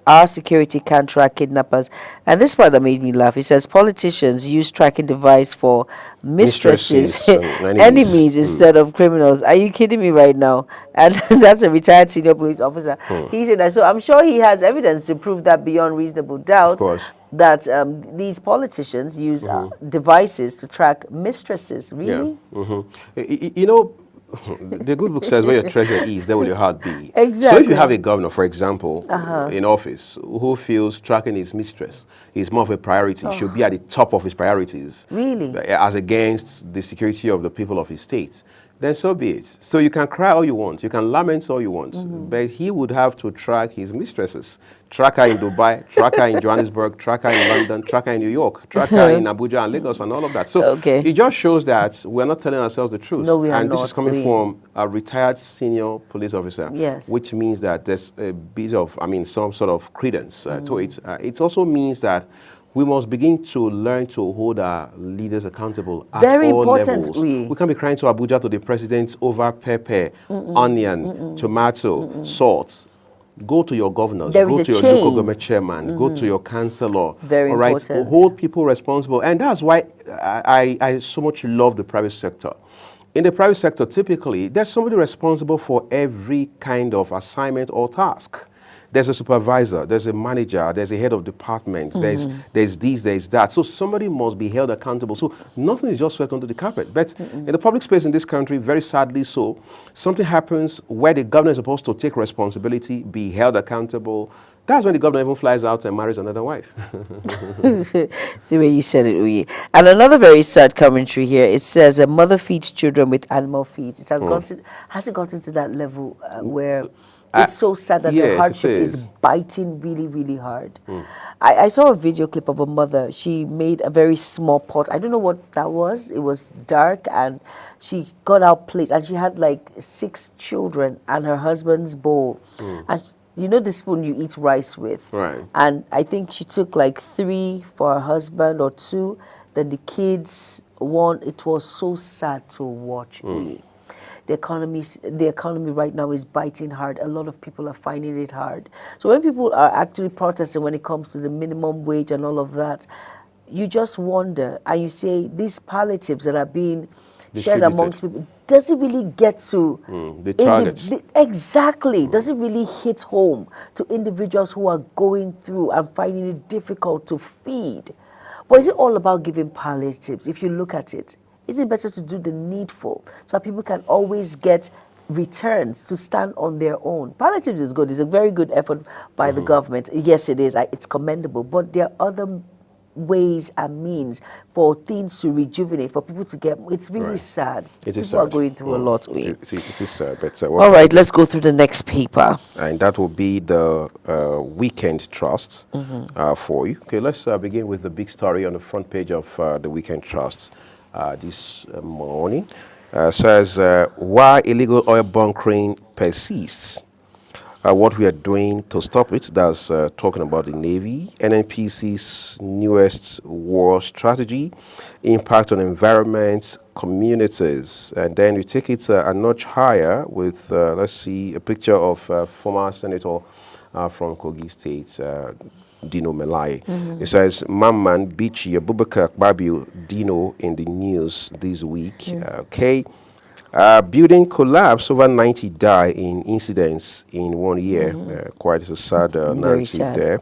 our security can't track kidnappers. And this part that made me laugh. It says politicians use tracking device for mistresses enemies instead of criminals. Are you kidding me right now? And that's a retired senior police officer. He said that. So I'm sure he has evidence to prove that beyond reasonable doubt. Of course. That these politicians use devices to track mistresses. Really? Yeah. You know, the good book says where your treasure is, there will your heart be. Exactly. So if you have a governor, for example, in office, who feels tracking his mistress is more of a priority, should be at the top of his priorities. Really? As against the security of the people of his state, then so be it. So you can cry all you want, you can lament all you want, but he would have to track his mistresses. Track her in Dubai, track her in Johannesburg, track her in London, track her in New York, track her in Abuja and Lagos and all of that. So it just shows that we're not telling ourselves the truth. No, we are and not. This is coming from a retired senior police officer, which means that there's a bit of, some sort of credence to it. It also means that we must begin to learn to hold our leaders accountable at all levels. We can't be crying to Abuja to the president over pepper, onion, tomato, salt. Go to your governors, go to your local government chairman, go to your councillor. Very important. Hold people responsible. And that's why I so much love the private sector. In the private sector, typically, there's somebody responsible for every kind of assignment or task. There's a supervisor, there's a manager, there's a head of department, there's this, there's that. So somebody must be held accountable. So nothing is just swept under the carpet. But in the public space in this country, very sadly so, something happens where the governor is supposed to take responsibility, be held accountable. That's when the governor even flies out and marries another wife. The way you said it, Uyi. And another very sad commentary here. It says a mother feeds children with animal feeds. It has hasn't gotten to that level where it's so sad that the hardship is biting really, really hard. I saw a video clip of a mother. She made a very small pot. I don't know what that was. It was dark, and she got out plates, and she had like 6 children and her husband's bowl. And you know the spoon you eat rice with? Right. And I think she took like 3 for her husband or 2. Then the kids, 1. It was so sad to watch. The economy right now is biting hard. A lot of people are finding it hard. So when people are actually protesting when it comes to the minimum wage and all of that, you just wonder, and you say these palliatives that are being shared amongst people, does it really get to the targets? Exactly. Does it really hit home to individuals who are going through and finding it difficult to feed? But is it all about giving palliatives? If you look at it, is it better to do the needful so that people can always get returns to stand on their own? Palliatives is good. It's a very good effort by the government. Yes, it is. It's commendable. But there are other ways and means for things to rejuvenate, for people to get. It's really sad. People are going through a lot. It is sad. But, all right, let's go through the next paper. And that will be the Weekend Trust for you. Okay, let's begin with the big story on the front page of the Weekend Trust. This morning says why illegal oil bunkering persists. What we are doing to stop it. That's talking about the Navy, NNPC's newest war strategy, impact on environment, communities. And then we take it a notch higher with, let's see, a picture of former Senator from Kogi State, Dino Melai. It says, Mamman Bichi Abubakar Babiu Dino in the news this week. Okay. Building collapse, over 90 die in incidents in 1 year. Quite a sad narrative there.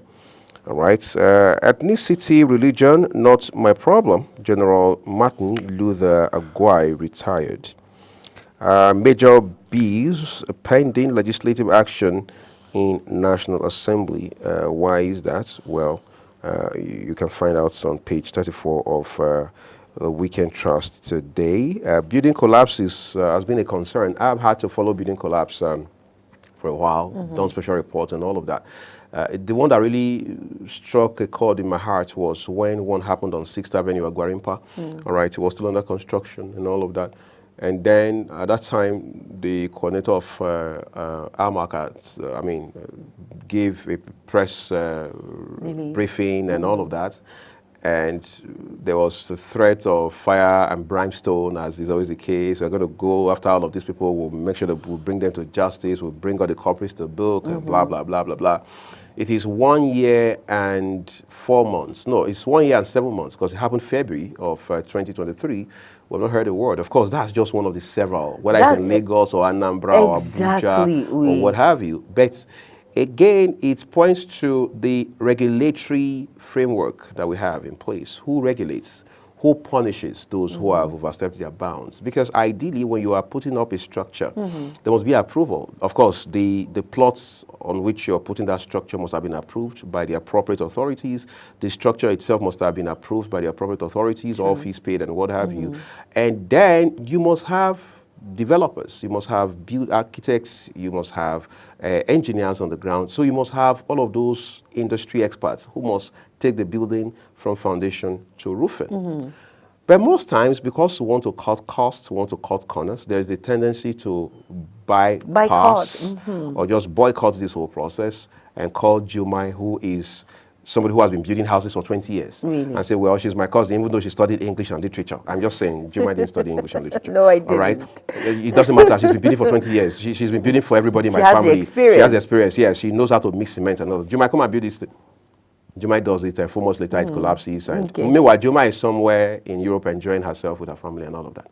All right. Ethnicity, religion, not my problem. General Martin Luther Aguai retired. Major B's pending legislative action in National Assembly. Why is that? Well, you can find out on page 34 of the Weekend Trust today. Building collapses has been a concern. I've had to follow building collapse for a while, done special reports and all of that. The one that really struck a chord in my heart was when one happened on 6th Avenue at Gwarimpa. All right, it was still under construction and all of that. And then at that time, the coordinator of AMAC, gave a press briefing and all of that. And there was a threat of fire and brimstone, as is always the case. We're going to go after all of these people. We'll make sure that we'll bring them to justice. We'll bring all the culprits to book and blah, blah, blah, blah, blah. It is 1 year and 4 months. No, it's 1 year and 7 months because it happened February of 2023. We've not heard a word. Of course, that's just one of the several, whether it's in Lagos or Anambra or Abuja or what have you. But again, it points to the regulatory framework that we have in place. Who regulates? Who punishes those who have overstepped their bounds? Because ideally, when you are putting up a structure, there must be approval. Of course, the plots on which you're putting that structure must have been approved by the appropriate authorities. The structure itself must have been approved by the appropriate authorities, all fees paid and what have you. And then you must have developers, you must have build architects, you must have engineers on the ground. So you must have all of those industry experts who must take the building from foundation to roofing. But most times, because we want to cut costs, we want to cut corners, there's the tendency to bypass or just boycott this whole process and call Jumai, who is somebody who has been building houses for 20 years, and say, well, she's my cousin, even though she studied English and literature. I'm just saying, Juma didn't study English and literature. No, I didn't. All right? It doesn't matter. She's been building for 20 years. She's been building for everybody in my family. She has the experience. She has the experience, yes. She knows how to mix cement and all. Juma, come and build this. Juma does it, and 4 months later, it collapses. And meanwhile, Juma is somewhere in Europe enjoying herself with her family and all of that.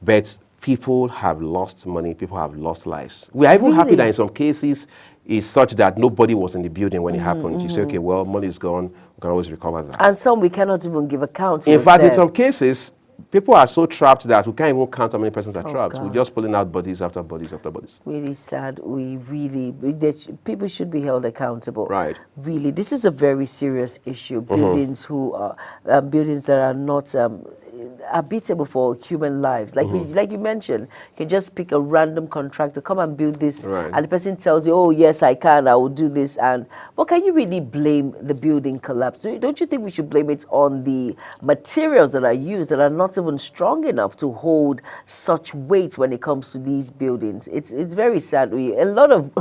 But people have lost money. People have lost lives. We are even happy that in some cases, is such that nobody was in the building when it happened. You say, okay, well, money is gone. We can always recover that. And some we cannot even give account. In fact, in some cases, people are so trapped that we can't even count how many persons are trapped. We're just pulling out bodies after bodies after bodies. Really sad. People should be held accountable. Right. Really, this is a very serious issue. Buildings buildings that are not habitable for human lives. Like like you mentioned, you can just pick a random contractor, come and build this, and the person tells you, oh, yes, I can, I will do this. But can you really blame the building collapse? Don't you think we should blame it on the materials that are used that are not even strong enough to hold such weight when it comes to these buildings? It's very sad. A lot of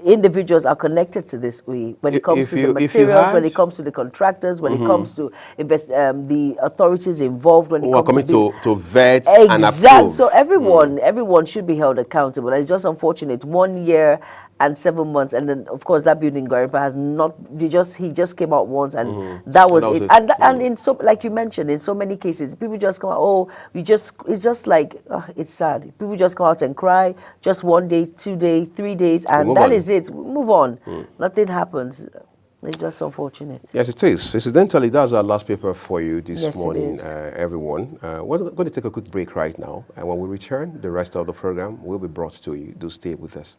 individuals are connected to this when it comes to the materials, when it comes to the contractors, when it comes to the authorities involved, when it comes to vet and approve. So everyone should be held accountable. And it's just unfortunate. 1 year and 7 months, and then of course that building Gwarimpa has not. He just came out once, and that was it. And in so, like you mentioned, in so many cases, people just come out. Oh, it's just like it's sad. People just come out and cry. Just 1 day, 2 days, 3 days, and that is it. Move on. Nothing happens. It's just unfortunate. Yes, it is. Incidentally, that's our last paper for you this morning, everyone. We're going to take a quick break right now, and when we return, the rest of the program will be brought to you. Do stay with us.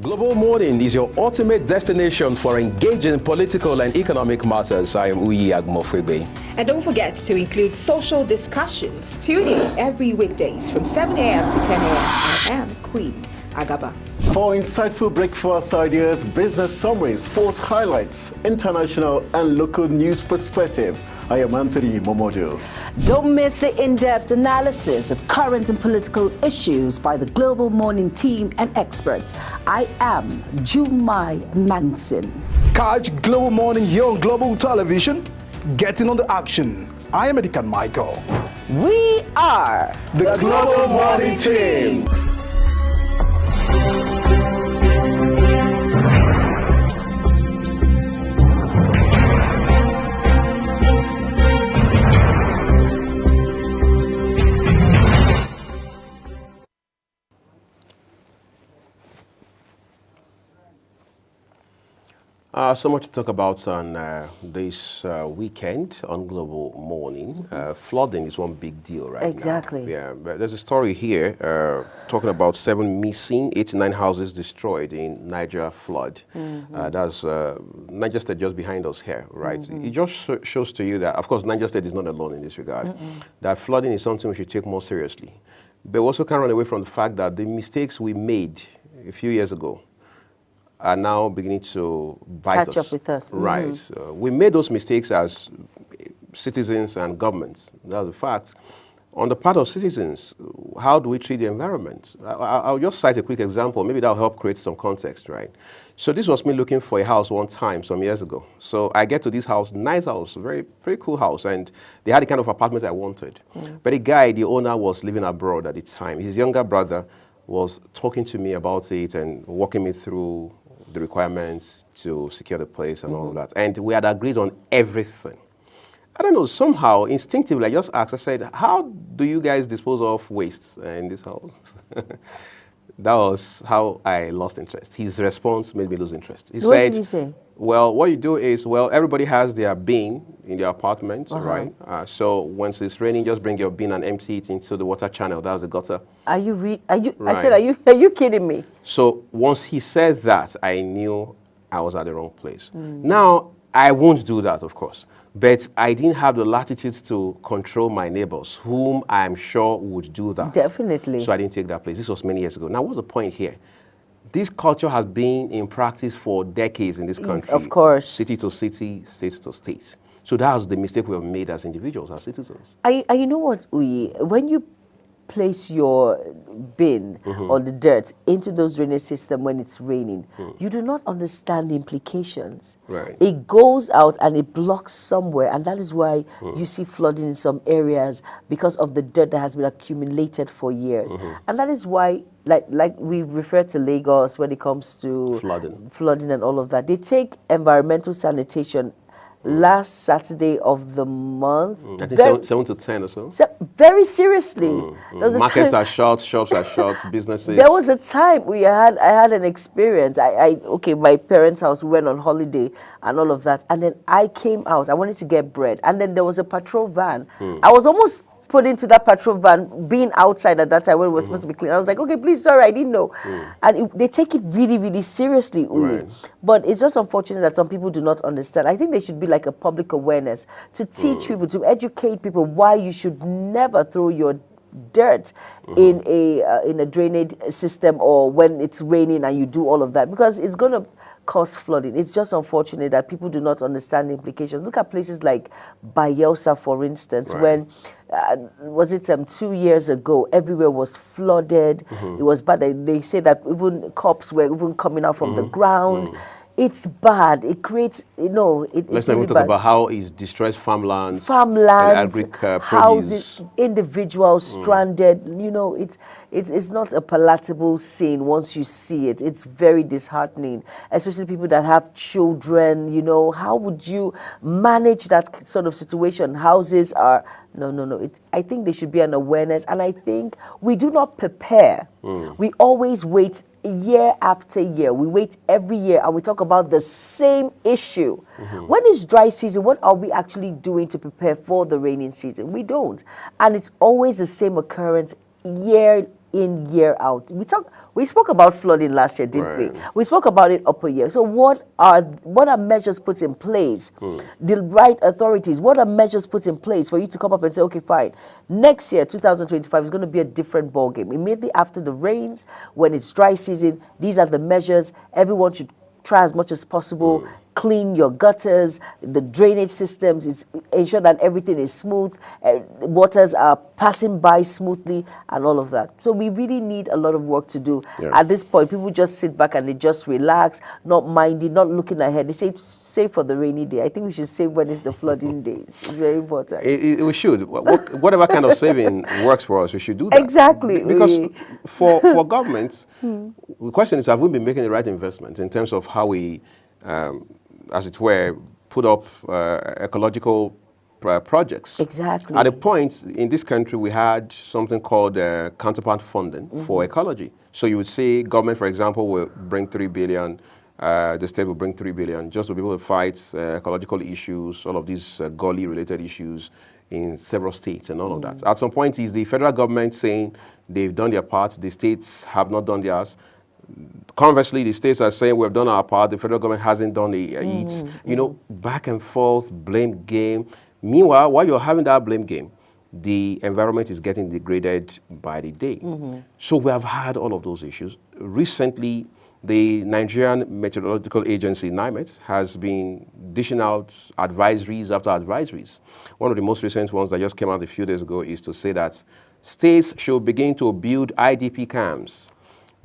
Global Morning is your ultimate destination for engaging political and economic matters. I am Uyi Agmofwebe. And don't forget to include social discussions. Tune in every weekdays from 7 a.m. to 10 a.m. I am Queen Agaba. For insightful breakfast ideas, business summaries, sports highlights, international and local news perspective, I am Anthony Momodu. Don't miss the in-depth analysis of current and political issues by the Global Morning team and experts. I am Jumai Manson. Catch Global Morning here on Global Television. Getting on the action. I am Edikan Michael. We are the Global Morning team. So much to talk about on this weekend on Global Morning. Flooding is one big deal right Exactly. now. Yeah, but there's a story here talking about 7 missing, 89 houses destroyed in Niger flood. That's Niger State just behind us here, right? It just shows to you that, of course, Niger State is not alone in this regard. That flooding is something we should take more seriously. But we also can't run away from the fact that the mistakes we made a few years ago are now beginning to bite us. Catch up with us. Right. We made those mistakes as citizens and governments. That's a fact. On the part of citizens, how do we treat the environment? I'll just cite a quick example. Maybe that'll help create some context, right? So this was me looking for a house one time some years ago. So I get to this house, nice house, pretty cool house, and they had the kind of apartment I wanted. But the guy, the owner, was living abroad at the time. His younger brother was talking to me about it and walking me through the requirements to secure the place and all of that. And we had agreed on everything. I don't know, somehow, instinctively, I just asked, I said, how do you guys dispose of waste in this house? That was how I lost interest. His response made me lose interest. He what said, did he say? Well, what you do is, well, everybody has their bin in their apartments, right? So once it's raining, just bring your bin and empty it into the water channel. That's the gutter. Are you? Right. I said, are you kidding me? So once he said that, I knew I was at the wrong place. Now, I won't do that, of course. But I didn't have the latitude to control my neighbors, whom I'm sure would do that. Definitely. So I didn't take that place. This was many years ago. Now, what's the point here? This culture has been in practice for decades in this country. Of course. City to city, state to state. So that was the mistake we have made as individuals, as citizens. You know what, Uyi? When you place your bin or the dirt into those drainage system when it's raining, you do not understand the implications. Right. It goes out and it blocks somewhere, and that is why you see flooding in some areas because of the dirt that has been accumulated for years. And that is why, like we refer to Lagos when it comes to flooding and all of that, they take environmental sanitation last Saturday of the month. I think 7 to 10 or so. Very seriously. Markets are shut, shops are shut, businesses. There was a time I had an experience. Okay, my parents' house, we went on holiday and all of that. And then I came out, I wanted to get bread. And then there was a patrol van. I was almost put into that patrol van, being outside at that time when we were supposed to be clean. I was like, okay, please, sorry, I didn't know. And they take it really, really seriously, Uyi. Right. But it's just unfortunate that some people do not understand. I think there should be like a public awareness to teach people, to educate people why you should never throw your dirt in a drainage system or when it's raining and you do all of that, because it's going to cause flooding. It's just unfortunate that people do not understand the implications. Look at places like Bayelsa, for instance, when was it 2 years ago, everywhere was flooded. It was bad. They say that even cops were even coming out from the ground. It's bad. It creates, it's Let's not even talk about how it destroys farmlands, houses, individuals stranded. It's not a palatable scene once you see it. It's very disheartening, especially people that have children. How would you manage that sort of situation? Houses are, no. I think there should be an awareness, and I think we do not prepare. We always wait year after year. We wait every year and we talk about the same issue. When it's dry season, what are we actually doing to prepare for the raining season? We don't. And it's always the same occurrence year in, year out. We spoke about flooding last year, didn't we? We spoke about it up a year. So what are measures put in place? The right authorities, what are measures put in place for you to come up and say, okay, fine, next year, 2025, is going to be a different ballgame. Immediately after the rains, when it's dry season, these are the measures. Everyone should try as much as possible, clean your gutters, the drainage systems, ensure that everything is smooth, waters are passing by smoothly, and all of that. So we really need a lot of work to do. At this point, people just sit back and they just relax, not minding, not looking ahead. They say, save for the rainy day. I think we should save when it's the flooding days. It's very important. We should. Whatever kind of saving works for us, we should do that. Exactly. Because for governments, the question is, have we been making the right investment in terms of how we as it were, put up ecological projects. Exactly. At a point in this country, we had something called counterpart funding for ecology. So you would say government, for example, will bring 3 billion, the state will bring 3 billion just to be able to fight ecological issues, all of these gully-related issues in several states and all of that. At some point, is the federal government saying they've done their part, the states have not done theirs. Conversely, the states are saying we've done our part, the federal government hasn't done it. Back and forth, blame game. Meanwhile, while you're having that blame game, the environment is getting degraded by the day. So we have had all of those issues. Recently, the Nigerian Meteorological Agency, NIMET, has been dishing out advisories after advisories. One of the most recent ones that just came out a few days ago is to say that states should begin to build IDP camps,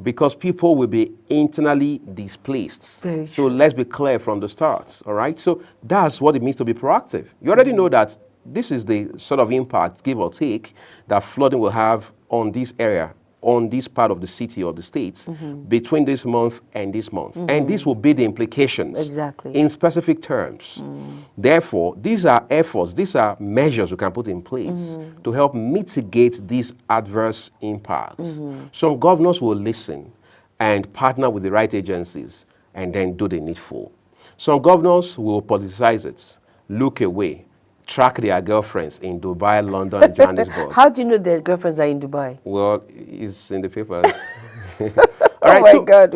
because people will be internally displaced. So let's be clear from the start, all right? So that's what it means to be proactive. You already know that this is the sort of impact, give or take, that flooding will have on this area on this part of the city or the states between this month and this month. And this will be the implications in specific terms. Therefore, these are efforts, these are measures we can put in place to help mitigate these adverse impacts. Some governors will listen and partner with the right agencies and then do the needful. Some governors will politicize it, look away, track their girlfriends in Dubai, London, and Johannesburg. How do you know their girlfriends are in Dubai? Well, it's in the papers. All right, God,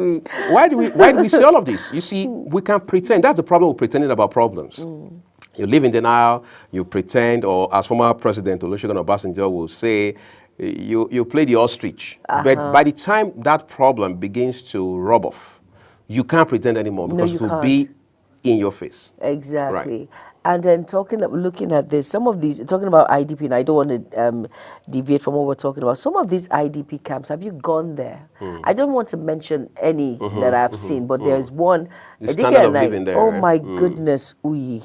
why do we say all of this? You see, we can pretend. That's the problem with pretending about problems. You live in denial, you pretend, or as former President Olusegun Obasanjo will say, you play the ostrich. But by the time that problem begins to rub off, you can't pretend anymore because it will be in your face. Exactly. Right. And then looking at this, some of these, talking about IDP, and I don't want to deviate from what we're talking about. Some of these IDP camps, have you gone there? I don't want to mention any that I've seen, but there's one. The standard of living there. Oh my goodness, oh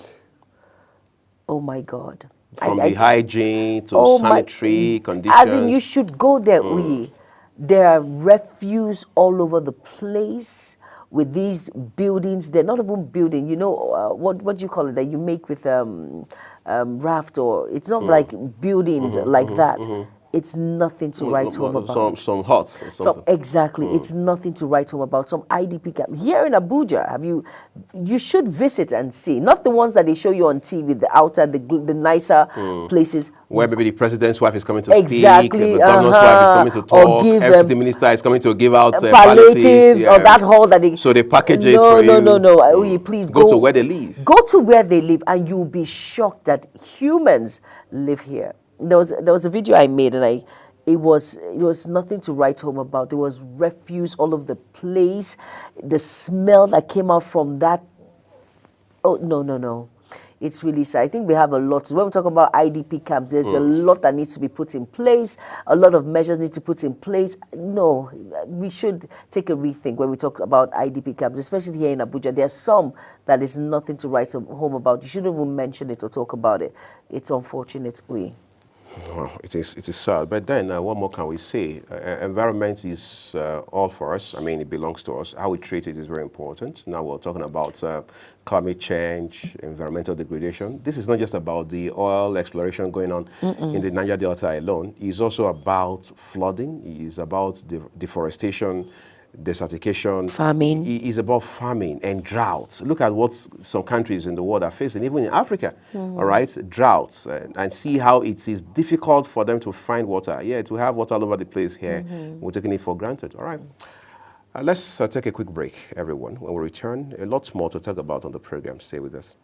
my God. From the hygiene to sanitary conditions. As in, you should go there, There are refuse all over the place. With these buildings, they're not even building. You know what do you call it that you make with raft, or it's not like buildings like that. It's nothing to write home about. Some huts. Exactly, it's nothing to write home about. Some IDP camp here in Abuja. You should visit and see. Not the ones that they show you on TV, the outer, the nicer places. Where maybe the president's wife is coming to speak, the governor's wife is coming to talk, FCT minister is coming to give out palliatives, or that hall that they... So they package it for you. No. Please go to where they live. Go to where they live, and you'll be shocked that humans live here. There was a video I made, and it was nothing to write home about. There was refuse all over the place. The smell that came out from that. Oh no. It's really sad. I think we have a lot. When we talk about IDP camps, there's a lot that needs to be put in place. A lot of measures need to put in place. No, we should take a rethink when we talk about IDP camps, especially here in Abuja. There's some that is nothing to write home about. You shouldn't even mention it or talk about it. It's unfortunate. It is sad, but then what more can we say? Environment is all for us. I mean, it belongs to us. How we treat it is very important. Now we're talking about climate change, environmental degradation. This is not just about the oil exploration going on in the Niger Delta alone. It's also about flooding. It's about deforestation, desertification. Famine. It is about famine and droughts. Look at what some countries in the world are facing, even in Africa, all right? Droughts, and see how it is difficult for them to find water. Yeah, to have water all over the place here, we're taking it for granted, all right? Let's take a quick break, everyone. When we return, a lot more to talk about on the program. Stay with us.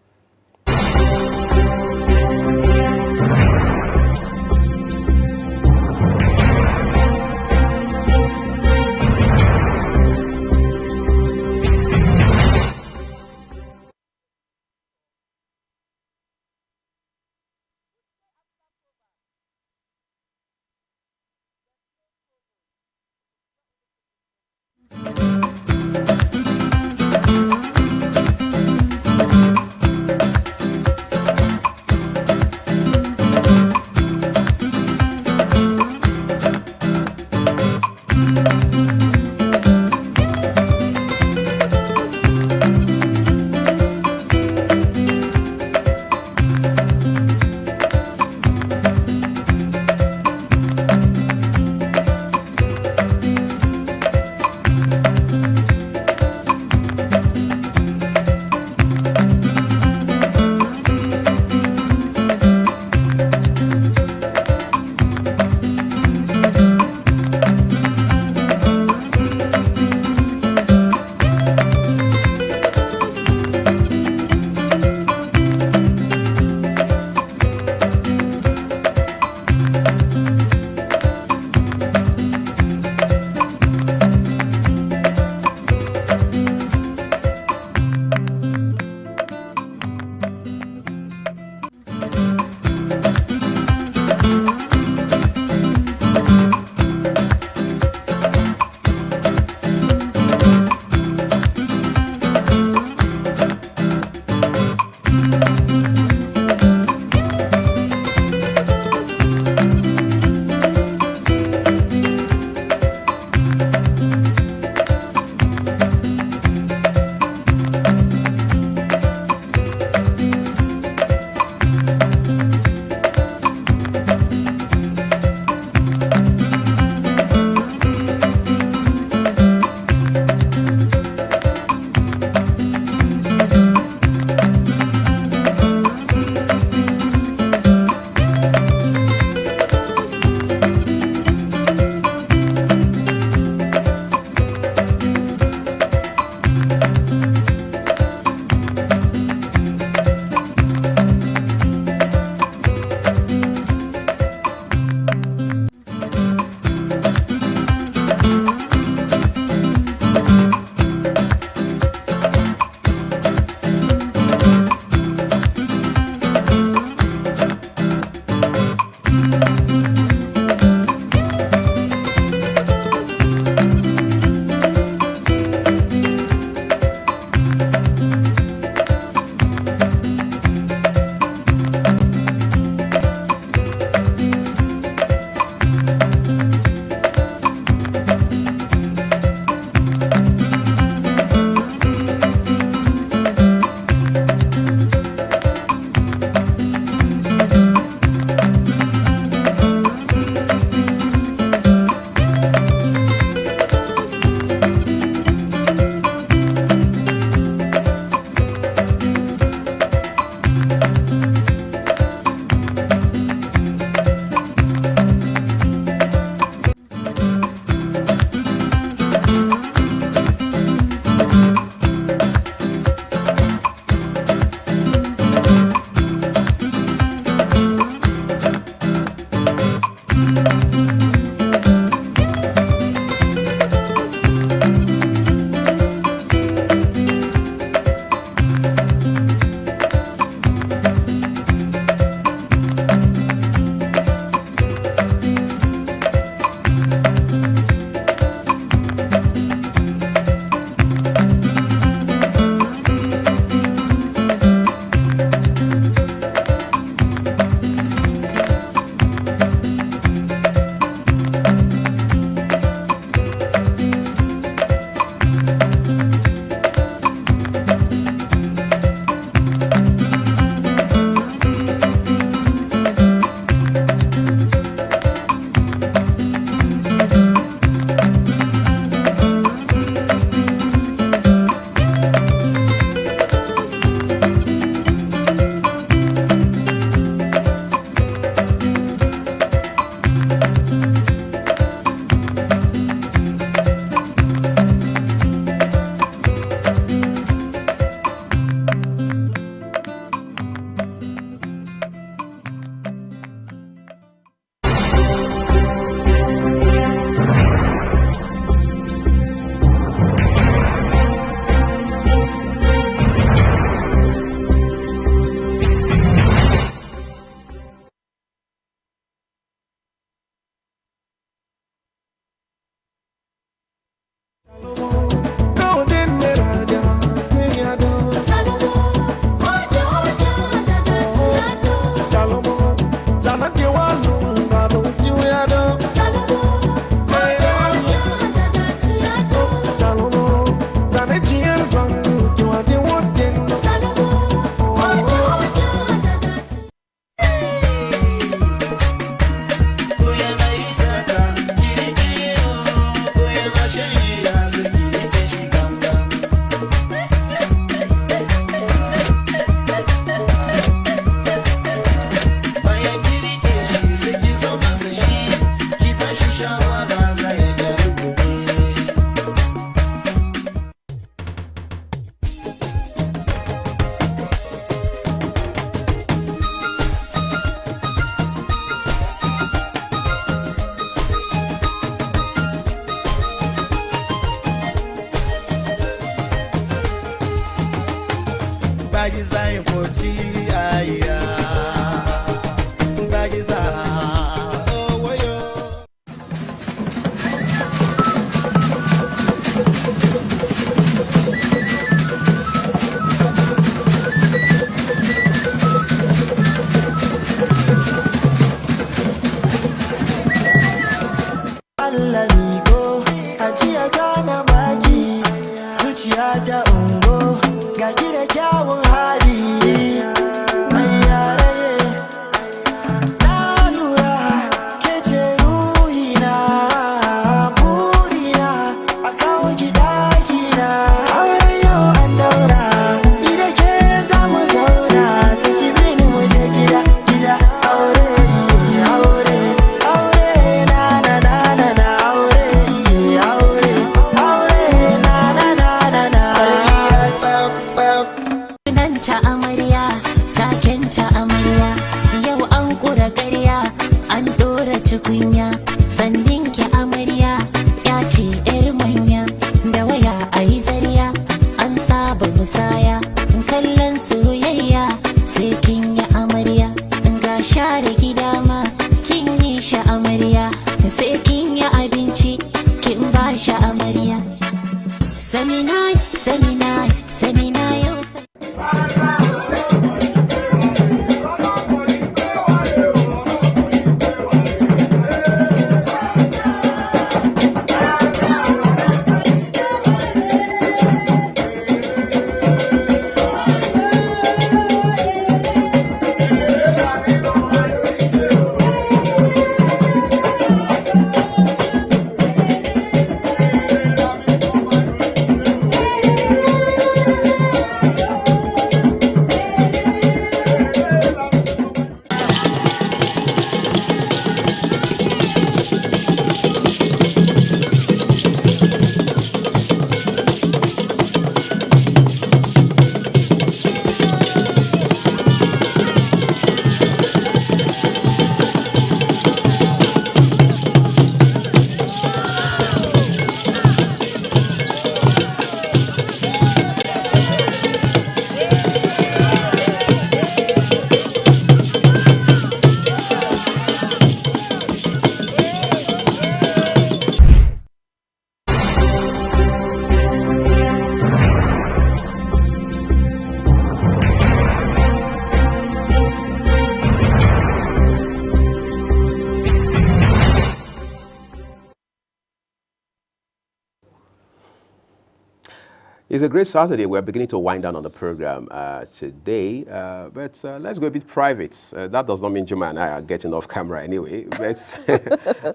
It's a great Saturday. We're beginning to wind down on the program today, but let's go a bit private. That does not mean Juma and I are getting off camera anyway. But,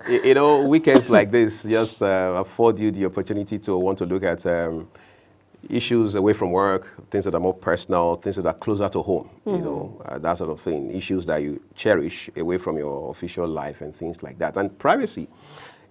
you know, weekends like this just afford you the opportunity to want to look at issues away from work, things that are more personal, things that are closer to home, you know, that sort of thing, issues that you cherish away from your official life and things like that. And privacy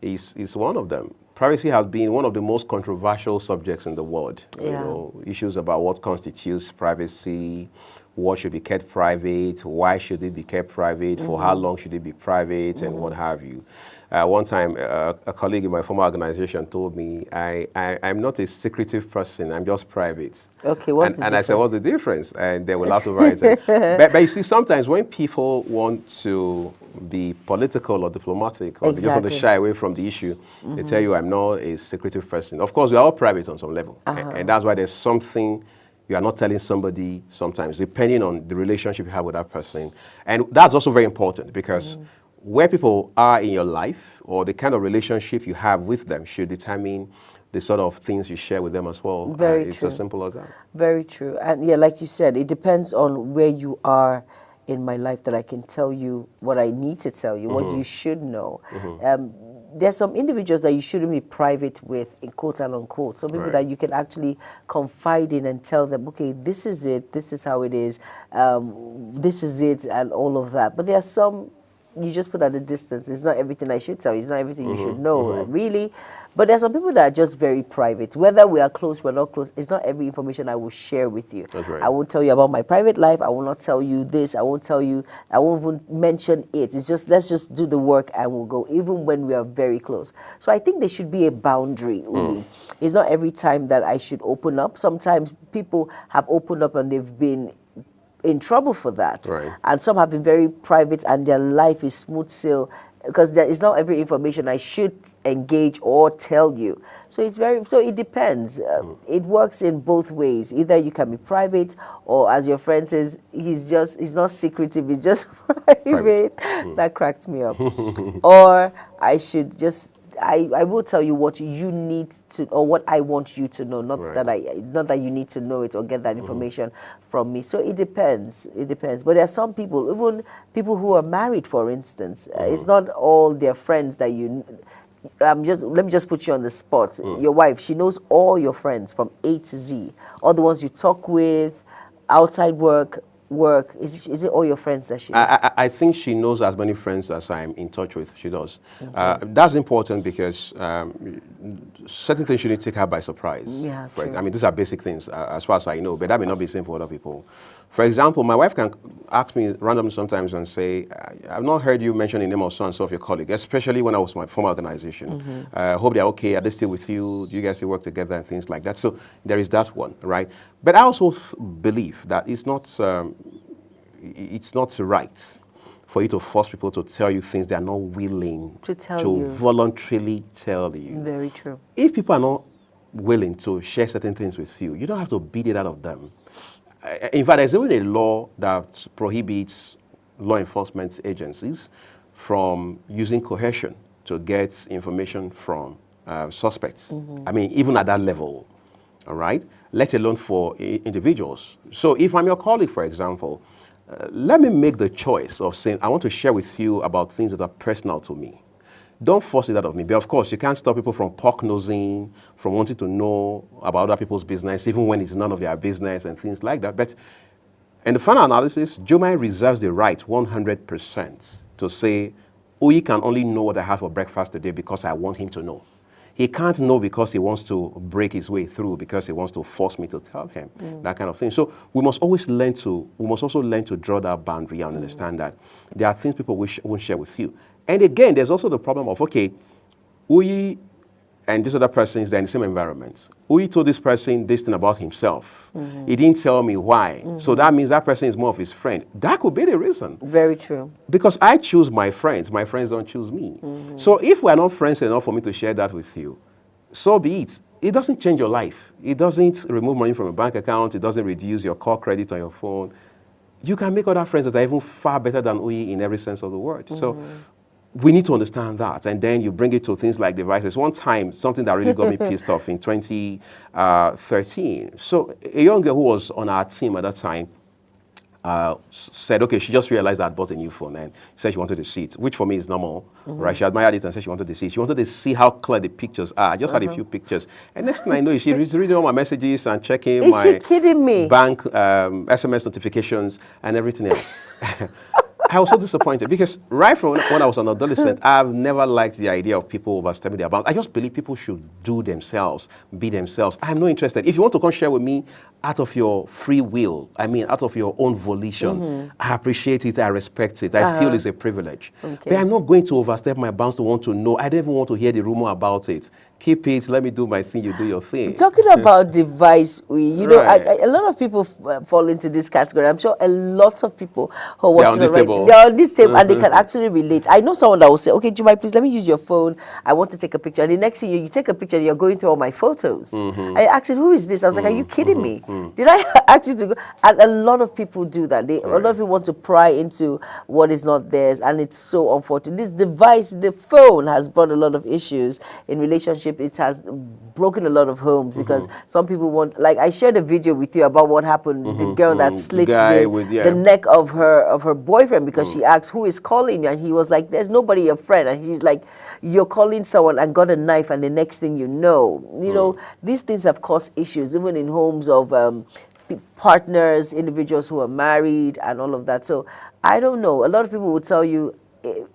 is one of them. Privacy has been one of the most controversial subjects in the world. Yeah. You know, issues about what constitutes privacy, what should be kept private, why should it be kept private, for how long should it be private, and what have you. One time, a colleague in my former organization told me, I'm not a secretive person, I'm just private. Okay, what's the difference? And I said, what's the difference? And they will laugh over it. But you see, sometimes when people want to be political or diplomatic, or they just want to shy away from the issue, they tell you, I'm not a secretive person. Of course, we are all private on some level. And that's why there's something you are not telling somebody sometimes, depending on the relationship you have with that person. And that's also very important, because where people are in your life or the kind of relationship you have with them should determine the sort of things you share with them as well. Very it's true. as simple as that. Very true. And yeah, like you said, it depends on where you are in my life that I can tell you what I need to tell you, what you should know. There's some individuals that you shouldn't be private with, in quote and unquote. Some people that you can actually confide in and tell them, okay, this is it, this is how it is, this is it, and all of that. But there are some you just put at a distance. It's not everything I should tell you. It's not everything you should know, really. But there are some people that are just very private. Whether we are close, we're not close, it's not every information I will share with you. That's right. I won't tell you about my private life. I will not tell you this. I won't even mention it. It's just, let's just do the work and we'll go, even when we are very close. So I think there should be a boundary. It's not every time that I should open up. Sometimes people have opened up and they've been in trouble for that. Right. And some have been very private and their life is smooth sail, because there is not every information I should engage or tell you. So it depends. It works in both ways. Either you can be private, or as your friend says, he's not secretive, he's just private. That cracked me up. Or I should just, I will tell you what you need to, or what I want you to know, not that you need to know it or get that information from me. So it depends. It depends. But there are some people, even people who are married, for instance, it's not all their friends that you. Let me just put you on the spot. Your wife, she knows all your friends from A to Z, all the ones you talk with, outside work. Is it all your friends that she knows? I think she knows as many friends as I'm in touch with. She does. That's important because certain things shouldn't take her by surprise. Yeah, true. I mean, these are basic things as far as I know, but that may not be the same for other people. For example, my wife can ask me randomly sometimes and say, I've not heard you mention the name of so-and-so of your colleague, especially when I was my former organization. Hope they're okay. Are they still with you? Do you guys still work together and things like that? So there is that one, right? But I also believe that it's not right for you to force people to tell you things they are not willing to voluntarily tell you. Very true. If people are not willing to share certain things with you, you don't have to beat it out of them. In fact, there's even a law that prohibits law enforcement agencies from using coercion to get information from suspects. I mean, even at that level, all right? Let alone for individuals. So if I'm your colleague, for example, let me make the choice of saying, I want to share with you about things that are personal to me. Don't force it out of me. But of course, you can't stop people from pock-nosing, from wanting to know about other people's business, even when it's none of their business and things like that. But in the final analysis, Jumai reserves the right 100% to say, Uyi can only know what I have for breakfast today because I want him to know. He can't know because he wants to break his way through, because he wants to force me to tell him, that kind of thing. So we must also learn to draw that boundary and understand that there are things people won't share with you. And again, there's also the problem of, okay, Uyi and this other person is in the same environment. Uyi told this person this thing about himself. He didn't tell me why. So that means that person is more of his friend. That could be the reason. Very true. Because I choose my friends don't choose me. So if we're not friends enough for me to share that with you, so be it. It doesn't change your life. It doesn't remove money from a bank account. It doesn't reduce your call credit on your phone. You can make other friends that are even far better than Uyi in every sense of the word. So we need to understand that, and then you bring it to things like devices. One time, something that really got me pissed off in 2013. So a young girl who was on our team at that time said, okay, she just realized I had bought a new phone and said she wanted to see it, which for me is normal, right? She admired it and said she wanted to see it. She wanted to see how clear the pictures are. I just had a few pictures. And next thing I know, she's reading all my messages and checking my bank SMS notifications and everything else. I was so disappointed because right from when I was an adolescent, I've never liked the idea of people overstepping their bounds. I just believe people should do themselves, be themselves. I'm not interested. If you want to come share with me out of your free will, I mean, out of your own volition, I appreciate it, I respect it, I feel it's a privilege. But I'm not going to overstep my bounds to want to know. I don't even want to hear the rumor about it. Keep it, let me do my thing, you do your thing. Talking about device, you know, a lot of people fall into this category. I'm sure a lot of who are watching they're on this table and they can actually relate. I know someone that will say, okay, Jumai, please let me use your phone. I want to take a picture. And the next thing you take a picture and you're going through all my photos. I asked him, who is this? I was like, are you kidding me? Did I ask you to go? And a lot of people do that. A lot of people want to pry into what is not theirs, and it's so unfortunate. This device, the phone, has brought a lot of issues in relationship. It has broken a lot of homes because some people want, like I shared a video with you about what happened, the girl that slit the neck of her boyfriend because she asked, who is calling you? And he was like, there's nobody, your friend. And he's like, you're calling someone and got a knife, and the next thing you know, these things have caused issues, even in homes of partners, individuals who are married and all of that. So I don't know. A lot of people will tell you,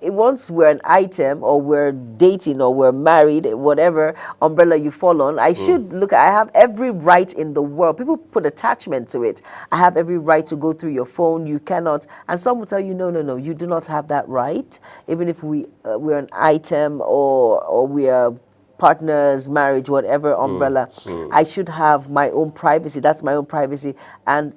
once we're an item or we're dating or we're married, whatever umbrella you fall on, I should look. I have every right in the world. People put attachment to it. I have every right to go through your phone. You cannot. And some will tell you, no, you do not have that right. Even if we're an item or we are partners, marriage, whatever umbrella, I should have my own privacy. That's my own privacy. And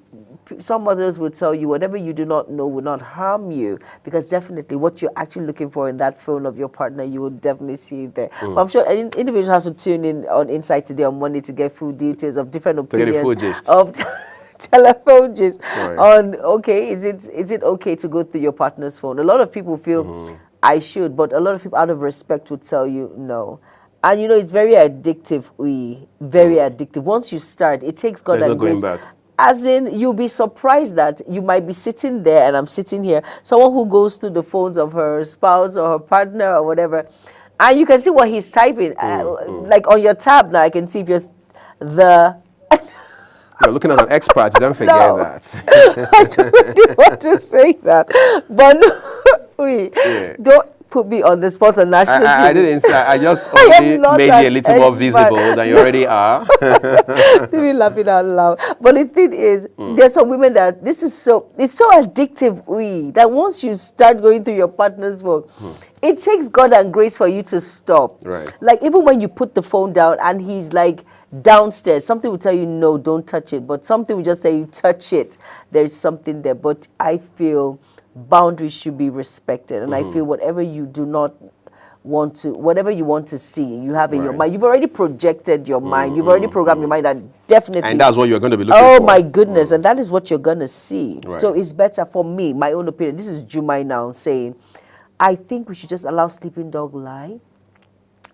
some others will tell you whatever you do not know will not harm you, because definitely what you're actually looking for in that phone of your partner, you will definitely see it there. But I'm sure individuals have to tune in on Insight Today on Monday to get full details of different opinions of telephone gist on, okay, is it okay to go through your partner's phone? A lot of people feel I should, but a lot of people out of respect would tell you no. And it's very addictive, very addictive. Once you start, it takes God and grace. Going back. As in, you'll be surprised that you might be sitting there and I'm sitting here, someone who goes through the phones of her spouse or her partner or whatever, and you can see what he's typing. Like on your tab now, I can see if you're You're looking at an expert, don't forget that. I don't really want to say that, but don't put me on the spot on national TV. I didn't. I just only made you a little more visible than you already are. Me laughing out loud. But the thing is, there's some women that it's so addictive. That once you start going through your partner's phone, it takes God and grace for you to stop. Right. Like even when you put the phone down and he's like downstairs, something will tell you no, don't touch it. But something will just say you touch it. There's something there. But I feel boundaries should be respected, and I feel whatever you do not want to, whatever you want to see, you have in your mind. You've already projected your mind. You've already programmed your mind that definitely. And that's what you're going to be looking for. Oh my goodness, and that is what you're going to see. Right. So it's better for me, my own opinion. This is Jumai now saying, I think we should just allow sleeping dog lie,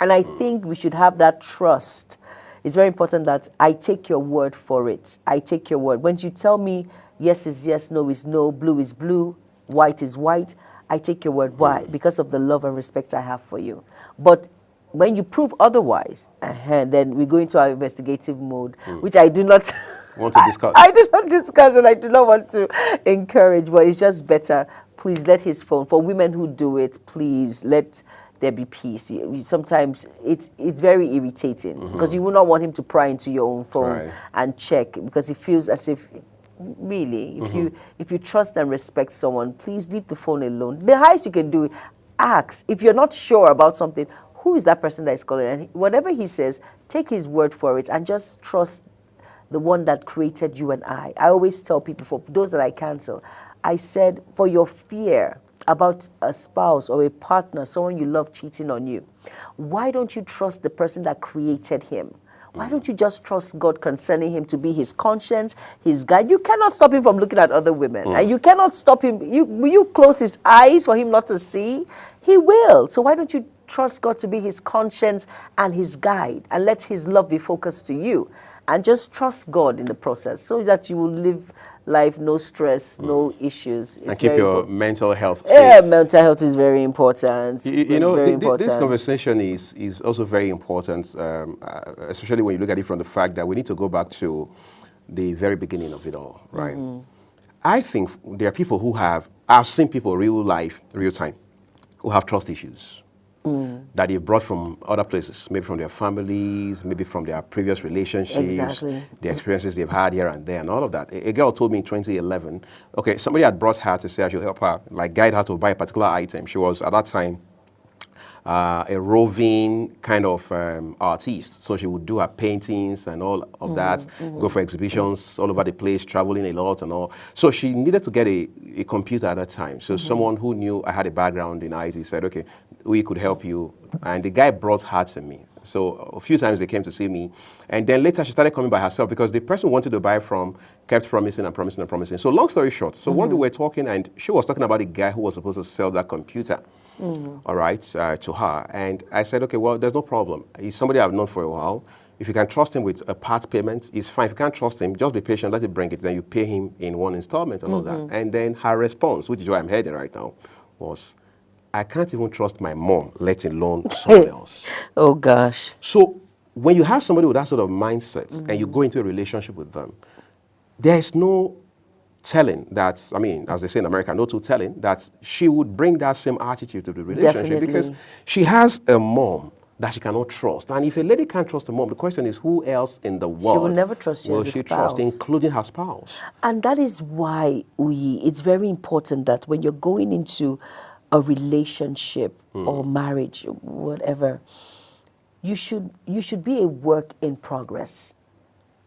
and I think we should have that trust. It's very important that I take your word for it. I take your word. When you tell me yes is yes, no is no, blue is blue, white is white, I take your word. Why? Because of the love and respect I have for you. But when you prove otherwise, then we go into our investigative mode, which I do not want to discuss. I do not discuss, and I do not want to encourage, but it's just better. Please let his phone, for women who do it, please let there be peace. Sometimes it's very irritating because you will not want him to pry into your own phone and check, because it feels as if, really, if you trust and respect someone, please leave the phone alone. The highest you can do, ask. If you're not sure about something, who is that person that is calling? And whatever he says, take his word for it and just trust the one that created you and I. I always tell people, for those that I cancel, I said, for your fear about a spouse or a partner, someone you love cheating on you, why don't you trust the person that created him? Why don't you just trust God concerning him to be his conscience, his guide? You cannot stop him from looking at other women. And you cannot stop him. Will you close his eyes for him not to see? He will. So why don't you trust God to be his conscience and his guide, and let his love be focused to you? And just trust God in the process so that you will live life, no stress, no issues. And keep your mental health safe. Yeah, mental health is very important. You know, this conversation is also very important, especially when you look at it from the fact that we need to go back to the very beginning of it all, right? I think there are people who I've seen people real life, real time, who have trust issues. That they've brought from other places, maybe from their families, maybe from their previous relationships, the experiences they've had here and there, and all of that. A girl told me in 2011, okay, somebody had brought her to say I should help her, like guide her to buy a particular item. She was, at that time, a roving kind of artist. So she would do her paintings and all of that, go for exhibitions all over the place, traveling a lot and all. So she needed to get a computer at that time. So someone who knew I had a background in IT said, okay, we could help you. And the guy brought her to me. So a few times they came to see me. And then later she started coming by herself because the person wanted to buy from kept promising and promising and promising. So long story short, so one day we were talking and she was talking about the guy who was supposed to sell that computer. All right, to her. And I said, okay, well, there's no problem. He's somebody I've known for a while. If you can trust him with a part payment, it's fine. If you can't trust him, just be patient, let it bring it. Then you pay him in one installment and all that. And then her response, which is why I'm heading right now, was, I can't even trust my mom, let alone someone else. Oh, gosh. So when you have somebody with that sort of mindset and you go into a relationship with them, there is no telling that, I mean, as they say in America, no too telling, that she would bring that same attitude to the relationship. Definitely. Because she has a mom that she cannot trust. And if a lady can't trust a mom, the question is, who else in the world She will never trust you as a spouse. Will she trust, including her spouse? And that is why it's very important that when you're going into a relationship or marriage, whatever, you should be a work in progress.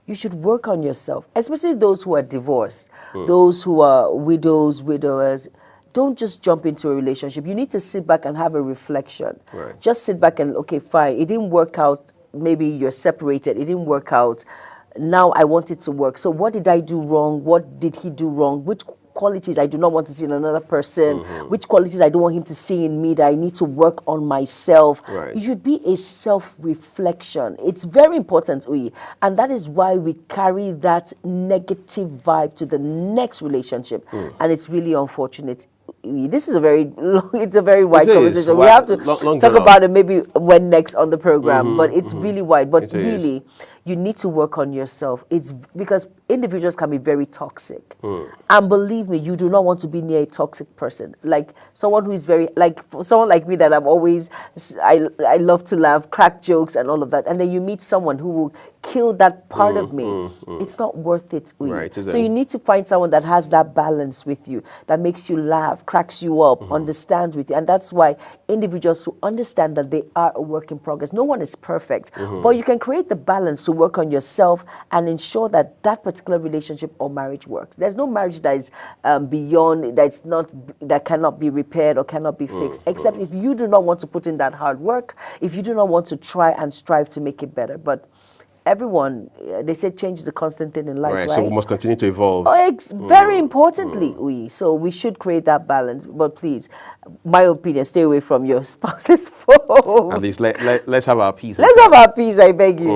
You should work on yourself, especially those who are divorced, those who are widows, widowers. Don't just jump into a relationship. You need to sit back and have a reflection. Right. Just sit back and, okay, fine, it didn't work out. Maybe you're separated. It didn't work out. Now I want it to work. So what did I do wrong? What did he do wrong? Which qualities I do not want to see in another person? Which qualities I don't want him to see in me that I need to work on myself? Right. It should be a self-reflection. It's very important, Uyi. And that is why we carry that negative vibe to the next relationship. And it's really unfortunate. This is a very long, it's a very wide conversation. We have to talk about it maybe when next on the program, but it's really wide. But really, you need to work on yourself. It's because individuals can be very toxic. And believe me, you do not want to be near a toxic person. Like someone who is very, like someone like me that I'm always, I love to laugh, crack jokes and all of that. And then you meet someone who will kill that part of me. It's not worth it. Right, so you need to find someone that has that balance with you, that makes you laugh, cracks you up, understands with you. And that's why individuals who understand that they are a work in progress. No one is perfect, but you can create the balance to work on yourself and ensure that that particular relationship or marriage works. There's no marriage that is beyond, that cannot be repaired or cannot be fixed, except if you do not want to put in that hard work, if you do not want to try and strive to make it better. But everyone, they say change is a constant thing in life, right? So we must continue to evolve. Very importantly, so we should create that balance. But please, my opinion, stay away from your spouse's phone. At least let's have our peace. Let's have our peace, I beg you.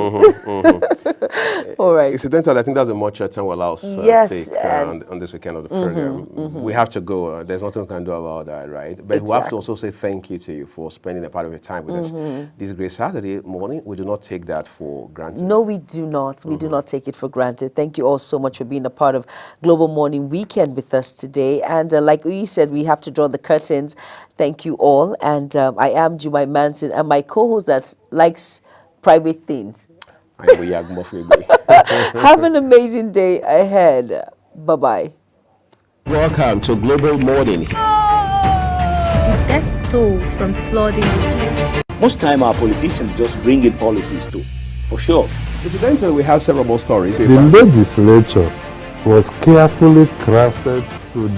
All right. Incidentally, I think that's a much time will allow us take on this weekend of the program. We have to go. There's nothing we can do about that, right? But we have to also say thank you to you for spending a part of your time with us this great Saturday morning. We do not take that for granted. No, we do not. We do not take it for granted. Thank you all so much for being a part of Global Morning Weekend with us today. And like we said, we have to draw the curtains. Thank you all. And I am Jumai Manson, and my co-host that likes private things. Have an amazing day ahead. Bye-bye. Welcome to Global Morning. The death toll from flooding. Most time our politicians just bring in policies too, for sure. Incidentally, we have several more stories. The legislature was carefully crafted to